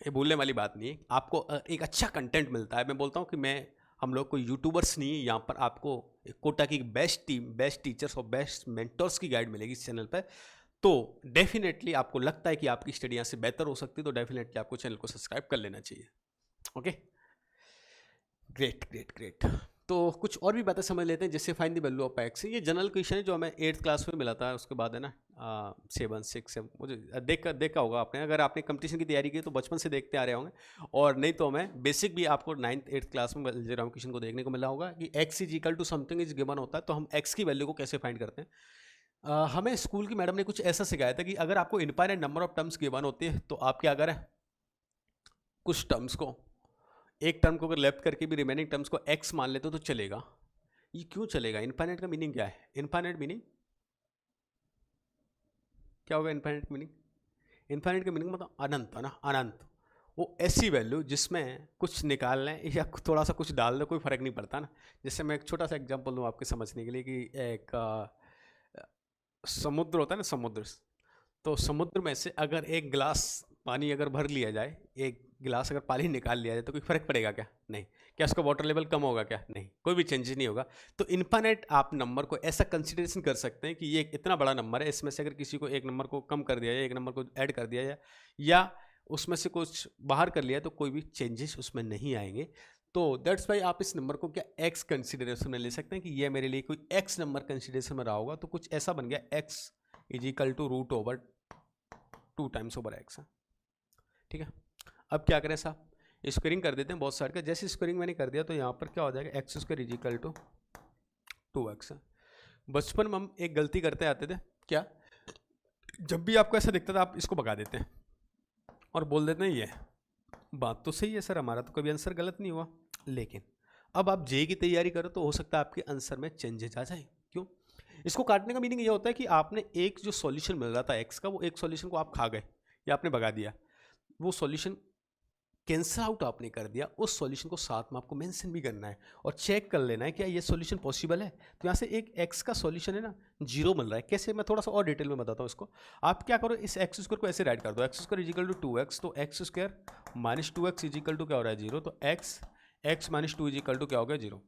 Speaker 1: ये भूलने वाली बात नहीं है। आपको एक अच्छा कंटेंट मिलता है। मैं बोलता हूँ कि मैं हम लोग कोई यूट्यूबर्स नहीं है, यहाँ पर आपको कोटा की बेस्ट टीम, बेस्ट टीचर्स और बेस्ट मेंटर्स की गाइड मिलेगी इस चैनल पर। तो डेफिनेटली आपको लगता है कि आपकी स्टडी यहाँ से बेहतर हो सकती है, तो डेफिनेटली आपको चैनल को सब्सक्राइब कर लेना चाहिए। Okay, great great great. तो कुछ और भी बातें समझ लेते हैं, जैसे find the value of x. ये जनरल क्वेश्चन है जो हमें 8th क्लास में मिला था, उसके बाद है ना 7, 6, 7 मुझे देखा होगा आपने। अगर आपने कंपटीशन की तैयारी की तो बचपन से देखते आ रहे होंगे, और नहीं तो हमें बेसिक भी आपको 9th 8th क्लास में अलजेब्रा क्वेश्चन को देखने को मिला होगा कि X is equal to something is given होता है, तो हम एक्स की वैल्यू को कैसे फाइंड करते हैं। हमें स्कूल की मैडम ने कुछ ऐसा सिखाया था कि अगर आपको infinite number of terms given होती है तो आप क्या करें, कुछ टर्म्स को, एक टर्म को अगर लेफ्ट करके भी रिमेनिंग टर्म्स को एक्स मान लेते हो तो चलेगा। ये क्यों चलेगा? इनफाइनाइट का मीनिंग क्या है? इनफाइनाइट मीनिंग क्या होगा? इनफाइनाइट मीनिंग, इनफाइनाइट का मीनिंग मतलब अनंत है ना, अनंत। वो ऐसी वैल्यू जिसमें कुछ निकाल लें या थोड़ा सा कुछ डाल दो, कोई फर्क नहीं पड़ता ना। जैसे मैं एक छोटा सा एग्जांपल दूँ आपके समझने के लिए कि एक समुद्र होता है ना, समुद्र, तो समुद्र में से अगर एक गिलास पानी अगर भर लिया जाए, एक गिलास अगर पानी निकाल लिया जाए तो कोई फर्क पड़ेगा क्या? नहीं। क्या उसका वाटर लेवल कम होगा क्या? नहीं, कोई भी चेंजेस नहीं होगा। तो इनफाइनाइट आप नंबर को ऐसा कंसिडरेशन कर सकते हैं कि ये इतना बड़ा नंबर है, इसमें से अगर किसी को एक नंबर को कम कर दिया जाए, एक नंबर को ऐड कर दिया जाए, या उसमें से कुछ बाहर कर लिया तो कोई भी चेंजेस उसमें नहीं आएंगे। तो दैट्स वाई आप इस नंबर को क्या एक्स कंसिडरेशन में ले सकते हैं कि ये मेरे लिए कोई एक्स नंबर कंसिडरेशन में रहा होगा, तो कुछ ऐसा बन गया X is equal to root over 2 times over X. ठीक है, अब क्या करें साहब, स्क्वायरिंग कर देते हैं बहुत सारे का। जैसे स्क्वायरिंग मैंने कर दिया तो यहाँ पर क्या हो जाएगा, X square is equal to 2x। बचपन में हम एक गलती करते आते थे, क्या, जब भी आपको ऐसा दिखता था आप इसको भगा देते हैं और बोल देते हैं ये बात तो सही है सर, हमारा तो कभी आंसर गलत नहीं हुआ। लेकिन अब आप जेई की तैयारी करो तो हो सकता है आपके आंसर में चेंजेस आ जाए। क्यों? इसको काटने का मीनिंग ये होता है कि आपने एक जो सॉल्यूशन मिल रहा था एक्स का, वो एक सॉल्यूशन को आप खा गए या आपने भगा दिया, वो सॉल्यूशन कैंसिल आउट आपने कर दिया, उस सॉल्यूशन को साथ में आपको मेंशन भी करना है और चेक कर लेना है क्या ये सॉल्यूशन पॉसिबल है। तो यहाँ से एक एक्स का सॉल्यूशन है ना 0 मिल रहा है। कैसे? मैं थोड़ा सा और डिटेल में बताता हूँ इसको। आप क्या करो, इस एक्स स्क्वायर को ऐसे राइट कर दो, x square is equal to 2x, तो x square minus 2x is equal to क्या हो रहा है 0, तो x minus 2 is equal to क्या हो गया 0।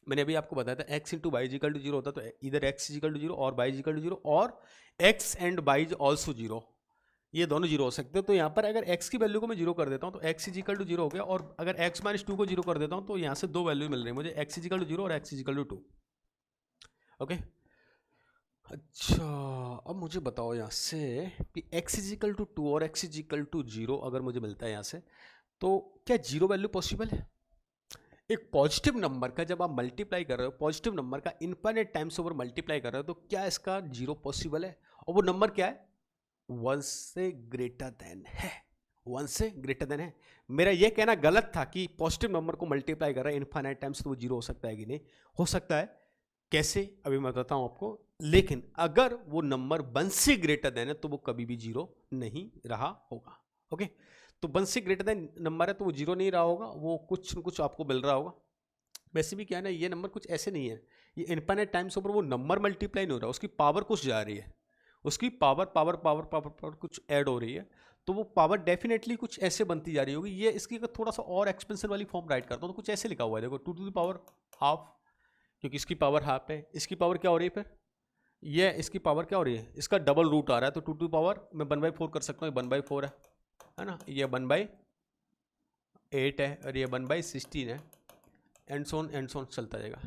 Speaker 1: मैंने अभी आपको बताया था x into y is equal to 0 होता, तो इधर एक्स इज इक्वल टू 0 और वाई इज इक्वल टू 0, और x and y is also 0, ये दोनों 0 हो सकते हैं। तो यहाँ पर अगर x की वैल्यू को मैं 0 कर देता हूँ तो x इज इक्वल टू 0 हो गया, और अगर x माइनस 2 को 0 कर देता हूँ तो यहाँ से 2 वैल्यू मिल रही है मुझे, x इज इक्वल टू 0 और x is equal to 2। Okay, अच्छा अब मुझे बताओ यहाँ से कि x इज इक्वल टू 2 और x इज इक्वल टू 0 अगर मुझे मिलता है यहाँ से, तो क्या 0 वैल्यू पॉसिबल है? एक पॉजिटिव नंबर का जब आप मल्टीप्लाई कर रहे हो, पॉजिटिव नंबर का इनफाइनाइट टाइम्स ओवर मल्टीप्लाई कर रहे हो, तो क्या इसका 0 पॉसिबल है? और वो नंबर क्या है? 1 से ग्रेटर देन है, 1 से ग्रेटर देन है। मेरा ये कहना गलत था कि पॉजिटिव नंबर को मल्टीप्लाई कर रहा है इनफाइनाइट टाइम्स तो वो 0 हो सकता है कि नहीं? हो सकता है। कैसे? अभी मैं बताता हूँ आपको। लेकिन अगर वो नंबर 1 से ग्रेटर देन है तो वो कभी भी 0 नहीं रहा होगा। ओके, तो 1 से ग्रेटर देन नंबर है तो वो 0 नहीं रहा होगा, वो कुछ न कुछ आपको मिल रहा होगा। वैसे भी क्या है ना, ये नंबर कुछ ऐसे नहीं है, ये इनफाइनाइट टाइम्स ऊपर वो नंबर मल्टीप्लाई नहीं हो रहा, उसकी पावर कुछ जा रही है, उसकी power power power power power कुछ ऐड हो रही है, तो वो पावर डेफिनेटली कुछ ऐसे बनती जा रही होगी। ये इसकी अगर थोड़ा सा और एक्सपेंशन वाली फॉर्म राइट करता हूँ तो कुछ ऐसे लिखा हुआ है, देखो 2 टू द पावर हाफ, क्योंकि इसकी पावर हाफ है, इसकी पावर क्या हो रही है फिर, ये इसकी पावर क्या हो रही है, इसका डबल रूट आ रहा है, तो 2 टू द पावर मैं 1/4 कर सकता हूँ, 1/4 है ना, ये 1/8 है और ये 1/16 है, एंड सोन चलता जाएगा।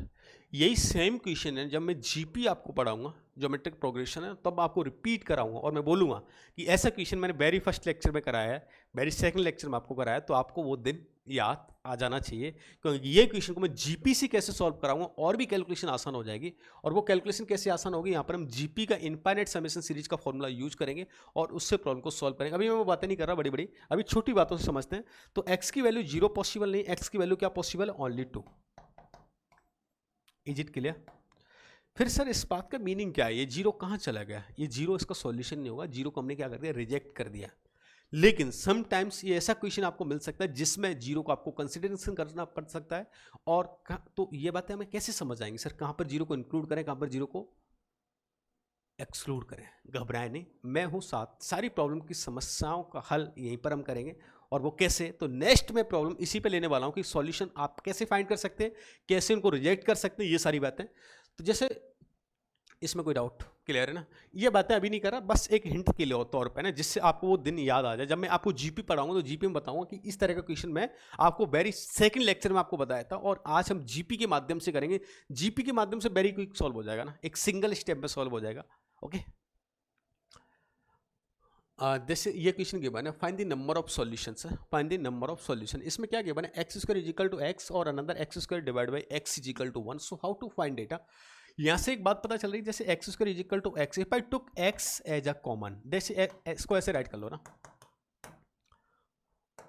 Speaker 1: यही सेम क्वेश्चन है जब मैं जीपी आपको पढ़ाऊंगा, ज्योमेट्रिक प्रोग्रेशन है, तब आपको रिपीट कराऊंगा और मैं बोलूँगा कि ऐसा क्वेश्चन मैंने वेरी फर्स्ट लेक्चर में कराया है, वेरी सेकंड लेक्चर में आपको कराया है, तो आपको वो दिन याद आ जाना चाहिए, क्योंकि ये क्वेश्चन को मैं जीपी से कैसे सॉल्व कराऊंगा और भी कैलकुलेशन आसान हो जाएगी। और वो कैलकुलेशन कैसे आसान होगी, यहाँ पर हम जीपी का इनफाइनाइट समेशन सीरीज का फॉर्मूला यूज करेंगे और उससे प्रॉब्लम को सॉल्व करेंगे। अभी मैं वो बातें नहीं कर रहा बड़ी बड़ी, अभी छोटी बातों से समझते हैं। तो एक्स की वैल्यू 0 पॉसिबल नहीं, एक्स की वैल्यू क्या पॉसिबल है, ओनली 2। Is it clear? फिर सर इस बात का मीनिंग क्या है, ये 0 कहाँ चला गया? ये 0 इसका सॉल्यूशन नहीं होगा, 0 को हमने क्या कर दिया, रिजेक्ट कर दिया। लेकिन समटाइम्स ये ऐसा क्वेश्चन आपको मिल सकता है जिसमें 0 को आपको कंसिडरेशन करना पड़ सकता है, और तो ये बातें हमें कैसे समझ आएंगी सर, कहाँ पर 0 को इंक्लूड करें, कहाँ पर 0 को एक्सक्लूड करें? घबराएं नहीं, मैं हूँ साथ, सारी प्रॉब्लम की समस्याओं का हल यहीं पर हम करेंगे और वो कैसे, तो नेक्स्ट में प्रॉब्लम इसी पे लेने वाला हूँ कि सॉल्यूशन आप कैसे फाइंड कर सकते हैं, कैसे उनको रिजेक्ट कर सकते हैं, ये सारी बातें। तो जैसे इसमें कोई डाउट क्लियर है ना, ये बातें अभी नहीं कर रहा, बस एक हिंट के लिए तौर पे ना, जिससे आपको वो दिन याद आ जाए। जब मैं आपको जीपी पढ़ाऊंगा तो जीपी में बताऊंगा कि इस तरह का क्वेश्चन मैं आपको वेरी सेकंड लेक्चर में आपको बताया था, और आज हम जीपी के माध्यम से करेंगे। जीपी के माध्यम से वेरी क्विक सॉल्व हो जाएगा ना, एक सिंगल स्टेप में सॉल्व हो जाएगा। ओके, जैसे ये क्वेश्चन गिवन है, find the number of solutions, find the number of solution. इसमें क्या गिवन है, X square is equal to X और another X square divide by X is equal to 1। So how to find data. यहाँ से एक बात पता चल रही है, जैसे X square is equal to X, if I took X as a common, जैसे इसको ऐसे राइट कर लो ना,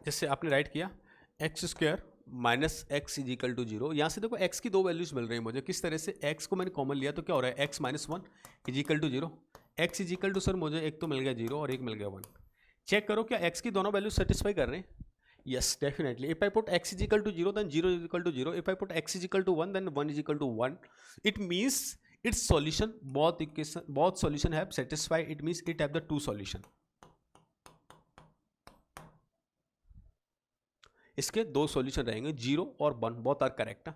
Speaker 1: जैसे आपने राइट किया x square minus x is equal to 0। यहाँ से देखो एक्स की दो वैल्यूज मिल रही है मुझे, किस तरह से, एक्स को मैंने कॉमन लिया तो क्या हो रहा है, x minus 1 is equal to 0। X is equal to sir मुझे एक तो मिल गया 0 और एक मिल गया 1। चेक करो क्या एक्स की दोनों वैल्यू सेटिस्फाई कर रहे हैं। Yes definitely, if I put x is equal to 0 then 0 is equal to 0, if I put x is equal to 1 then 1 is equal to 1। It means it's solution, both equation, both solution have satisfy, it means it have the two solution. इसके दो solution रहेंगे, 0 और 1, both are correct.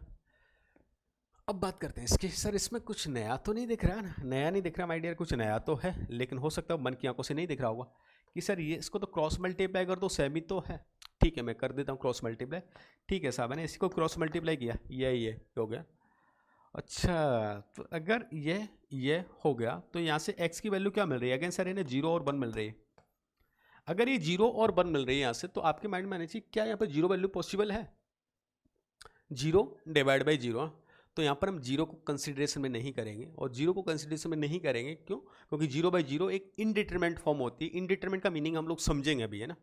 Speaker 1: अब बात करते हैं इसकी, sir इसमें कुछ नया तो नहीं दिख रहा ना, नया नहीं दिख रहा माय डियर, कुछ नया तो है, लेकिन हो सकता है मन की आंखों से नहीं दिख रहा होगा कि सर ये इसको तो क्रॉस मल्टीप्लाई कर दो, सेमी तो है। ठीक है, मैं कर देता हूँ क्रॉस मल्टीप्लाई। ठीक है साहब, मैंने इसको क्रॉस मल्टीप्लाई किया, ये हो गया। अच्छा, तो अगर ये हो गया तो यहाँ से x की वैल्यू क्या मिल रही है, अगेन सर इन्हें 0 और 1 मिल रही है। अगर ये 0 और 1 मिल रही है यहाँ से, तो आपके माइंड में आना चाहिए क्या यहाँ पर 0 वैल्यू पॉसिबल है, 0 डिवाइड बाई 0। तो यहाँ पर हम 0 को कंसिडरेशन में नहीं करेंगे, और 0 को कंसिडरेशन में नहीं करेंगे क्यों, क्योंकि 0 बाई 0 एक इनडिटरमिनेंट फॉर्म होती है। इनडिटरमिनेंट का मीनिंग हम लोग समझेंगे अभी, है ना,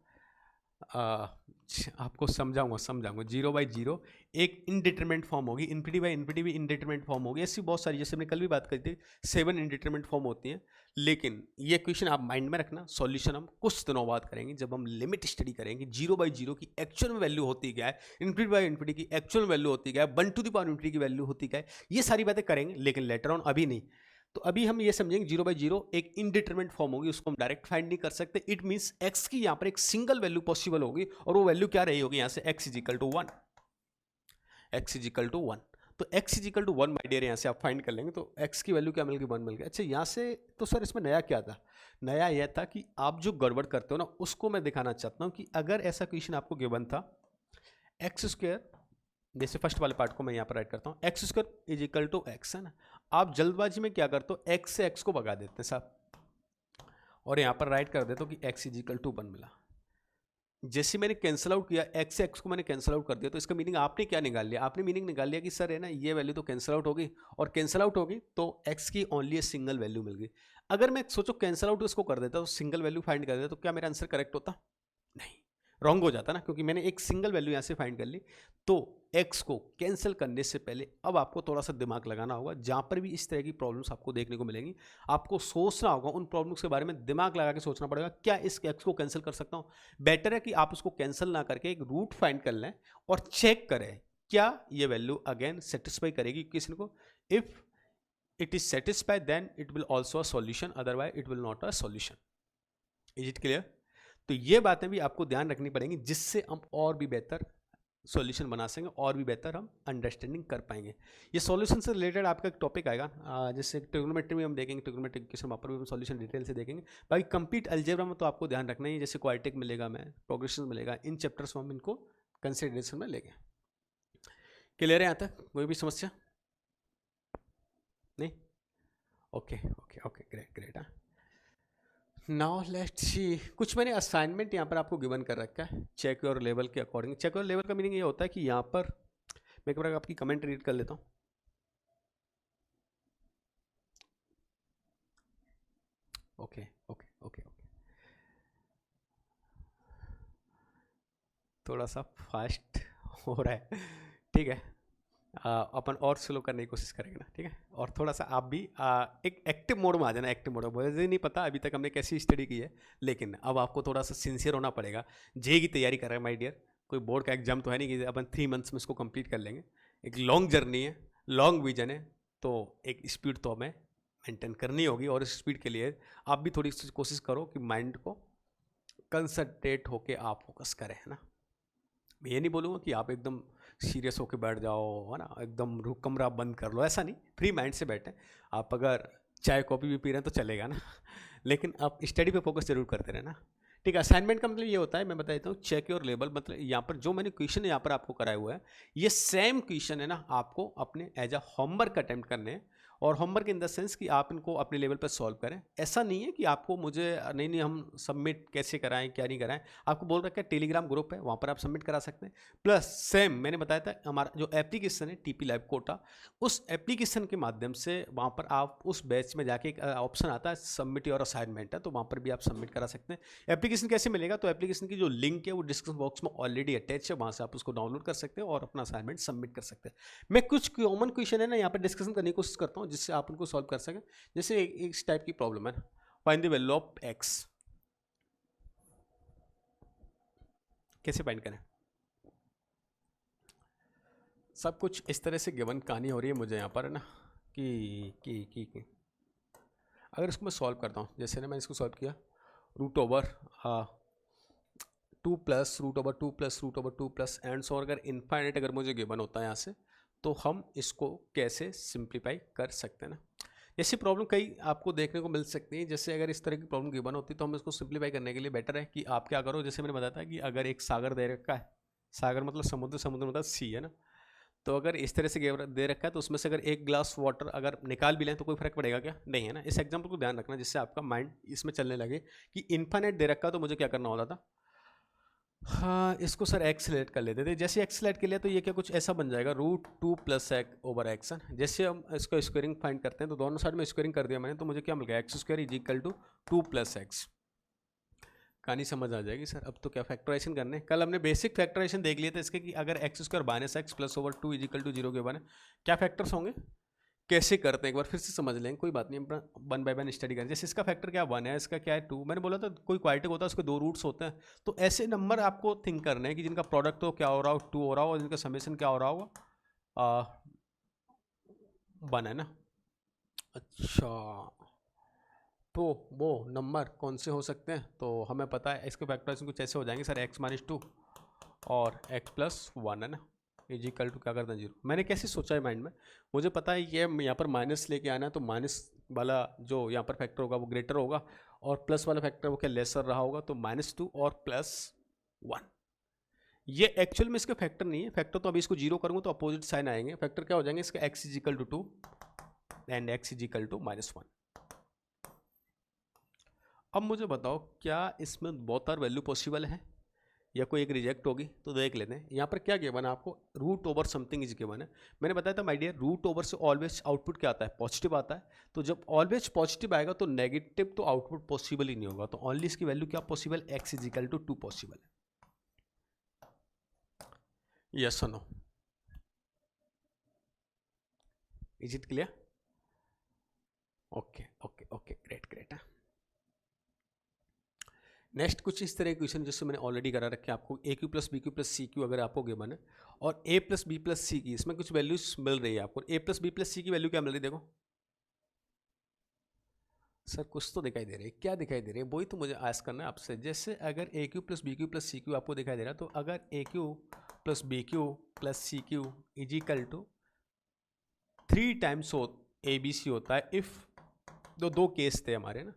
Speaker 1: आपको समझाऊंगा 0 बाई 0 एक इनडिटरमिनेंट फॉर्म होगी, इन्फिनिटी बाई इन्फिनिटी भी इनडिटरमिनेंट फॉर्म होगी, ऐसी बहुत सारी, जैसे हमने कल भी बात करी थी 7 इनडिटरमिनेंट फॉर्म होती हैं। लेकिन ये क्वेश्चन आप माइंड में रखना, सॉल्यूशन हम कुछ दिनों बाद करेंगे जब हम लिमिट स्टडी करेंगे। 0 बाई 0 की एक्चुअल में वैल्यू होती क्या है, इन्फिनिटी बाई इन्फिनिटी की एक्चुअल वैल्यू होती क्या है, 1 टू द पावर इन्फिनिटी की वैल्यू होती क्या है, ये सारी बातें करेंगे, लेकिन लेटर ऑन, अभी नहीं। तो अभी हम ये समझेंगे 0 बाई 0 एक इनडिटरमिनेंट फॉर्म होगी, उसको हम डायरेक्ट फाइंड नहीं कर सकते। इट मींस x की यहाँ पर एक सिंगल वैल्यू पॉसिबल होगी, और वो वैल्यू क्या रही होगी यहाँ से, x is equal to 1, x is equal to 1। तो x is equal to 1 my dear यहाँ से आप फाइंड कर लेंगे, तो x की वैल्यू क्या मिल गई, 1 मिल गया। अच्छा यहाँ से तो सर इसमें नया क्या था, नया यह था कि आप जो गड़बड़ करते हो ना, उसको मैं दिखाना चाहता हूँ कि अगर ऐसा क्वेश्चन आपको गिवन था, एक्स स्क्वायर, जैसे फर्स्ट वाले पार्ट को मैं यहाँ पर राइट करता हूँ, x square is equal to x, है ना, आप जल्दबाजी में क्या करते हो, एक्स से एक्स को भगा देते हैं साहब, और यहाँ पर राइट कर देते हो कि एक्स इज इक्वल टू 1 मिला। जैसे मैंने कैंसिल आउट किया, एक्स से एक्स को मैंने कैंसिल आउट कर दिया, तो इसका मीनिंग आपने क्या निकाल लिया, आपने मीनिंग निकाल लिया कि सर है ना, ये वैल्यू तो कैंसिल आउट होगी, और कैंसिल आउट होगी तो एक्स की ओनली ए सिंगल वैल्यू मिल गई। अगर मैं सोचो कैंसिल आउट इसको कर देता, तो सिंगल वैल्यू फाइंड कर देता, तो क्या मेरा आंसर करेक्ट होता, नहीं, रॉन्ग हो जाता ना, क्योंकि मैंने एक सिंगल वैल्यू यहाँ से फाइंड कर ली। तो x को कैंसिल करने से पहले अब आपको थोड़ा सा दिमाग लगाना होगा, जहाँ पर भी इस तरह की प्रॉब्लम्स आपको देखने को मिलेंगी, आपको सोचना होगा उन प्रॉब्लम्स के बारे में, दिमाग लगा के सोचना पड़ेगा, क्या इस x को कैंसिल कर सकता हूँ। बेटर है कि आप उसको कैंसिल ना करके एक रूट फाइंड कर लें और चेक करें क्या ये वैल्यू अगेन सेटिस्फाई करेगी किसी को। If it is satisfy then it will also a solution, otherwise it will not a solution. Is it clear. तो ये बातें भी आपको ध्यान रखनी पड़ेंगी, जिससे हम और भी बेहतर सॉल्यूशन बना सकेंगे, और भी बेहतर हम अंडरस्टैंडिंग कर पाएंगे। ये सॉल्यूशन से रिलेटेड आपका एक टॉपिक आएगा, जैसे ट्रिग्नोमेट्री में हम देखेंगे, ट्रिग्नोमेट्रिक क्वेश्चन वहाँ पर भी हम सॉल्यूशन डिटेल से देखेंगे। बाकी कंप्लीट अलजेब्रा में तो आपको ध्यान रखना ही, जैसे क्वाड्रेटिक मिलेगा, मैं प्रोग्रेशन मिलेगा, इन चैप्टर्स में हम इनको कंसिडरेशन में लेंगे। क्लियर है यहाँ तक, कोई भी समस्या नहीं, okay okay okay, great great. हाँ, नाउ लेट्स सी, कुछ मैंने असाइनमेंट यहाँ पर आपको गिवन कर रखा है, चेक योर लेवल के अकॉर्डिंग। चेक योर लेवल का मीनिंग ये होता है कि यहाँ पर मैं एक बार आपकी कमेंट रीड कर लेता हूँ। ओके ओके ओके ओके, थोड़ा सा फास्ट हो रहा है, ठीक है, अपन और स्लो करने की कोशिश करेंगे ना, ठीक है, और थोड़ा सा आप भी एक एक्टिव मोड में आ जाना। एक्टिव मोड में मुझे नहीं पता अभी तक हमने कैसी स्टडी की है, लेकिन अब आपको थोड़ा सा सिंसियर होना पड़ेगा। जेई की तैयारी कर रहे हैं माय डियर, कोई बोर्ड का एग्जाम तो है नहीं कि अपन 3 मंथ्स में इसको कंप्लीट कर लेंगे। एक लॉन्ग जर्नी है, लॉन्ग विजन है, तो एक स्पीड तो हमें मेंटेन करनी होगी, और इस स्पीड के लिए आप भी थोड़ी सी कोशिश करो कि माइंड को कंसंट्रेट होके आप फोकस करें, है ना। मैं ये नहीं बोलूँगा कि आप एकदम सीरियस होके बैठ जाओ, है ना, एकदम कमरा बंद कर लो, ऐसा नहीं, फ्री माइंड से बैठें। आप अगर चाय कॉफ़ी भी पी रहे हैं तो चलेगा ना लेकिन आप स्टडी पे फोकस जरूर करते रहना। ठीक है, असाइनमेंट का मतलब ये होता है, मैं बता देता हूँ, चेक योर लेवल, मतलब यहाँ पर जो मैंने क्वेश्चन यहाँ पर आपको कराया हुआ है, ये सेम क्वेश्चन है ना, आपको अपने एज अ होमवर्क अटेम्प्ट करने हैं। और होमवर्क इन द सेंस कि आप इनको अपने लेवल पर सॉल्व करें। ऐसा नहीं है कि आपको मुझे नहीं हम सबमिट कैसे कराएं क्या नहीं कराएं, आपको बोल रखा है टेलीग्राम ग्रुप है, वहाँ पर आप सबमिट करा सकते हैं। प्लस सेम मैंने बताया था, हमारा जो एप्लीकेशन है टीपी लैब कोटा, उस एप्लीकेशन के माध्यम से वहाँ पर आप उस बैच में जाके एक ऑप्शन आता है सबमिट योर असाइनमेंट है, तो वहाँ पर भी आप सबमिट करा सकते हैं। एप्लीकेशन कैसे मिलेगा, तो एप्लीकेशन की जो लिंक है वो डिस्क्रिप्शन बॉक्स में ऑलरेडी अटैच है, वहाँ से आप उसको डाउनलोड कर सकते हैं और अपना असाइनमेंट सबमिट कर सकते हैं। मैं कुछ कॉमन क्वेश्चन है ना यहाँ पर डिस्कशन करने की कोशिश करता हूँ जिससे आप उनको सॉल्व कर सकें। जैसे इस टाइप की प्रॉब्लम है, find the value of x, कैसे फाइंड करें। सब कुछ इस तरह से गिवन कहानी हो रही है मुझे यहाँ पर, है ना, कि अगर इसको मैं सॉल्व करता हूँ, जैसे ना मैंने इसको सॉल्व किया, root over 2 plus root over 2 plus root over 2 plus and so, अगर इनफाइनाइट अगर मुझे गिवन होता है यहाँ से, तो हम इसको कैसे सिंप्लीफाई कर सकते हैं ना। ऐसी प्रॉब्लम कई आपको देखने को मिल सकती है। जैसे अगर इस तरह की प्रॉब्लम गिवन होती है तो हम इसको सिंप्लीफाई करने के लिए बेटर है कि आप क्या करो, जैसे मैंने बताया था कि अगर एक सागर दे रखा है, सागर मतलब समुद्र, समुद्र मतलब सी, है ना, तो अगर इस तरह से दे रखा है तो उसमें से अगर एक ग्लास वाटर अगर निकाल भी लें तो कोई फर्क पड़ेगा क्या, नहीं, है ना। इस एग्जाम्पल को ध्यान रखना जिससे आपका माइंड इसमें चलने लगे कि इन्फाइनाइट दे रखा तो मुझे क्या करना होता था, हाँ, इसको सर एक्स सेलेक्ट कर लेते थे। जैसे एक्स सेलेक्ट कर लिया तो ये क्या कुछ ऐसा बन जाएगा, root 2 plus x over x. जैसे हम इसको स्क्वायरिंग फाइंड करते हैं तो दोनों साइड में स्क्वायरिंग कर दिया मैंने, तो मुझे क्या मिल गया, x square is equal to 2 plus x. कहानी समझ आ जाएगी सर। अब तो क्या फैक्टराइजेशन करने, कल हमने बेसिक फैक्टराइजेशन देख लिए थे इसके कि अगर x square minus x plus over 2 is equal to 0 के बने क्या फैक्टर्स होंगे, कैसे करते हैं एक बार फिर से समझ लेंगे, कोई बात नहीं, अपना वन बाय वन स्टडी करें। जैसे इसका फैक्टर क्या 1 है, इसका क्या है 2, मैंने बोला था कोई क्वाड्रेटिक होता है उसके 2 रूट्स होते हैं, तो ऐसे नंबर आपको थिंक करने हैं कि जिनका प्रोडक्ट तो क्या हो रहा हो 2 हो रहा हो और जिनका समेशन क्या हो रहा होगा 1, है ना। अच्छा, तो वो नंबर कौन से हो सकते हैं, तो हमें पता है इसके फैक्टराइजेशन कुछ ऐसे हो जाएंगे सर, एक्स माइनस 2 और एक्स प्लस 1, है ना, इज इक्वल टू क्या करता है 0। मैंने कैसे सोचा है माइंड में, मुझे पता है ये यहाँ पर माइनस लेके आना है, तो माइनस वाला जो यहाँ पर फैक्टर होगा वो ग्रेटर होगा और प्लस वाला फैक्टर वो क्या लेसर रहा होगा, तो -2 और +1। ये एक्चुअल में इसका फैक्टर नहीं है, फैक्टर तो अभी इसको 0 करूँगा तो अपोजिट साइन आएंगे, फैक्टर क्या हो जाएंगे इसका, x इज इक्वल टू 2 एंड x इज इक्वल टू -1। अब मुझे बताओ क्या इसमें बोथ आर वैल्यू पॉसिबल है या कोई एक रिजेक्ट होगी, तो देख लेते हैं। यहाँ पर क्या गिवन है आपको, root over something is given है। मैंने बताया था माय डियर, रूट ओवर से ऑलवेज आउटपुट क्या आता है, पॉजिटिव आता है, तो जब ऑलवेज पॉजिटिव आएगा तो नेगेटिव तो आउटपुट पॉसिबल ही नहीं होगा, तो ओनली इसकी वैल्यू क्या possible, x is equal to 2 possible है। यस और no, is it clear, okay okay okay, great great है। नेक्स्ट कुछ इस तरह के क्वेश्चन जैसे मैंने ऑलरेडी करा रखे आपको, A cube plus B cube plus C cube अगर आपको गिवन है और A plus B plus C की इसमें कुछ वैल्यूज मिल रही है आपको, A plus B plus C की वैल्यू क्या मिल रही है, देखो सर कुछ तो दिखाई दे रही है, क्या दिखाई दे रही है वही तो मुझे आस्क करना है आपसे। जैसे अगर A cube plus B cube plus C cube आपको दिखाई दे रहा है, तो अगर A cube plus B cube plus C cube is equal to 3 times A B C होता है, इफ़ दो केस थे हमारे ना,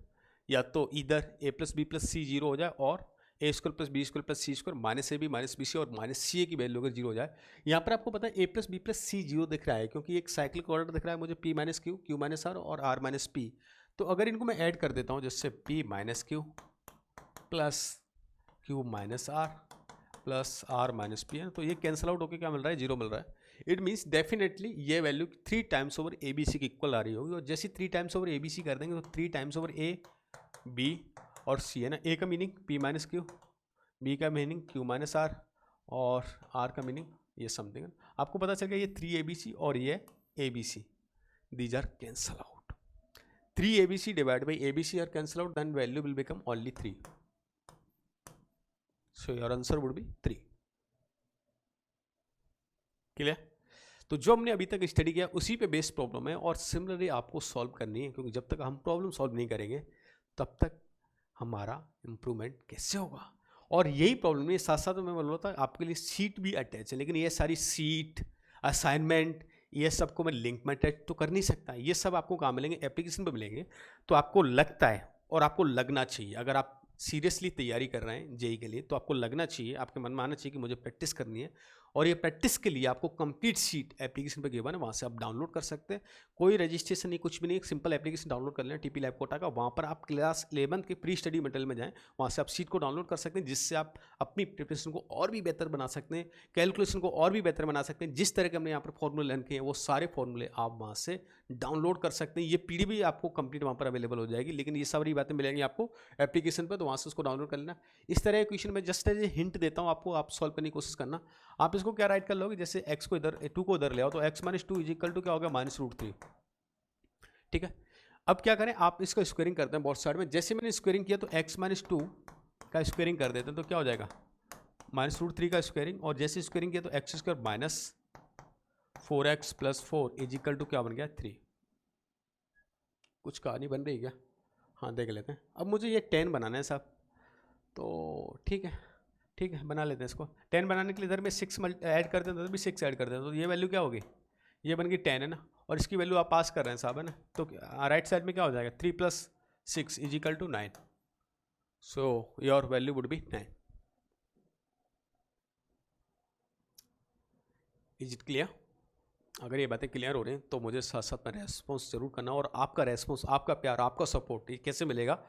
Speaker 1: या तो इधर A plus B plus C 0 हो जाए और A square plus B square plus C square minus A B minus B सी और माइनस सी ए की वैल्यू अगर 0 हो जाए। यहाँ पर आपको पता है A plus B plus C 0 दिख रहा है क्योंकि एक साइक्लिक ऑर्डर दिख रहा है मुझे, p minus q, q minus r और आर माइनस पी। तो अगर इनको मैं ऐड कर देता हूँ जिससे p minus q plus q minus r plus r minus p है, तो ये कैंसिल आउट होकर क्या मिल रहा है, 0 मिल रहा है। इट मीन्स डेफिनेटली ये value 3 times over A B c की इक्वल आ रही होगी, और जैसे 3 times over A B c कर देंगे तो 3 टाइम्स ओवर ए बी और सी, है ना। ए का meaning p minus q, b का मीनिंग क्यू माइनस आर और आर का मीनिंग ये समथिंग। आपको पता चल गया ये 3 ए बी सी और ये a B c, these are cancel out. 3 a B c divide by a B c are cancel out, then value will become only 3, so your answer would be 3। Clear. तो जो हमने अभी तक study किया उसी पे बेस्ड प्रॉब्लम है और सिमिलरली आपको सॉल्व करनी है, क्योंकि जब तक हम प्रॉब्लम सॉल्व नहीं करेंगे तब तक हमारा इम्प्रूवमेंट कैसे होगा। और यही प्रॉब्लम है, साथ साथ मैं बोल रहा था आपके लिए सीट भी अटैच है, लेकिन ये सारी सीट असाइनमेंट ये सब को मैं लिंक में अटैच तो कर नहीं सकता। ये सब आपको कहाँ मिलेंगे, एप्लीकेशन पे मिलेंगे। तो आपको लगता है और आपको लगना चाहिए, अगर आप सीरियसली तैयारी कर रहे हैं जेई के लिए, तो आपको लगना चाहिए, आपके मन में आना चाहिए कि मुझे प्रैक्टिस करनी है। और ये प्रैक्टिस के लिए आपको कंप्लीट शीट एप्लीकेशन पर गिवन है, वहाँ से आप डाउनलोड कर सकते हैं। कोई रजिस्ट्रेशन नहीं, कुछ भी नहीं, एक सिंपल एप्लीकेशन डाउनलोड कर लें टीपी लैब कोटा का। वहाँ पर आप क्लास 11 के प्री स्टडी मटेरियल में जाएं, वहाँ से आप शीट को डाउनलोड कर सकते हैं, जिससे आप अपनी प्रिपरेशन को और भी बेहतर बना सकते हैं, कैलकुलेशन को और भी बेहतर बना सकते हैं। जिस तरह के हमने यहाँ पर फॉर्मूले लर्न किए हैं, वो सारे फॉर्मूले आप वहाँ से डाउनलोड कर सकते हैं। ये पीडीएफ भी आपको कंप्लीट वहाँ पर अवेलेबल हो जाएगी, लेकिन ये सारी बातें मिलेंगी आपको एप्लीकेशन पर, तो वहाँ से उसको डाउनलोड कर लेना। इस तरह के क्वेश्चन में जस्ट एज ए हिंट देता हूँ आपको, आप सॉल्व करने की कोशिश करना। आप इसको क्या राइट कर लोगे, जैसे x को इधर 2 को इधर ले आओ, तो x minus 2 is equal to क्या होगा, -√3। ठीक है, अब क्या करें, आप इसका स्क्वायरिंग करते हैं बोथ साइड में। जैसे मैंने स्क्वायरिंग किया तो x माइनस 2 का स्क्वायरिंग कर देते हैं, तो क्या हो जाएगा -√3 का स्क्वायरिंग। और जैसे स्क्वायरिंग किया तो x square minus 4x plus 4 is equal to क्या बन गया 3। कुछ कहानी बन रही है क्या, हाँ देख लेते हैं। अब मुझे ये 10 बनाना है साहब, तो ठीक है बना लेते हैं इसको। 10 बनाने के लिए इधर में 6 ऐड कर देते हैं, तो भी 6 ऐड कर देते हैं, तो ये वैल्यू क्या होगी, ये बन गई 10 है ना। और इसकी वैल्यू आप पास कर रहे हैं साहब, है ना। तो राइट साइड में क्या हो जाएगा, 3 + 6 is equal to 9। So your value would be 9। Is it clear. अगर ये बातें क्लियर हो रही हैं तो मुझे साथ साथ में रेस्पॉन्स जरूर करना। और आपका रेस्पॉन्स, आपका प्यार, आपका सपोर्ट ये कैसे मिलेगा,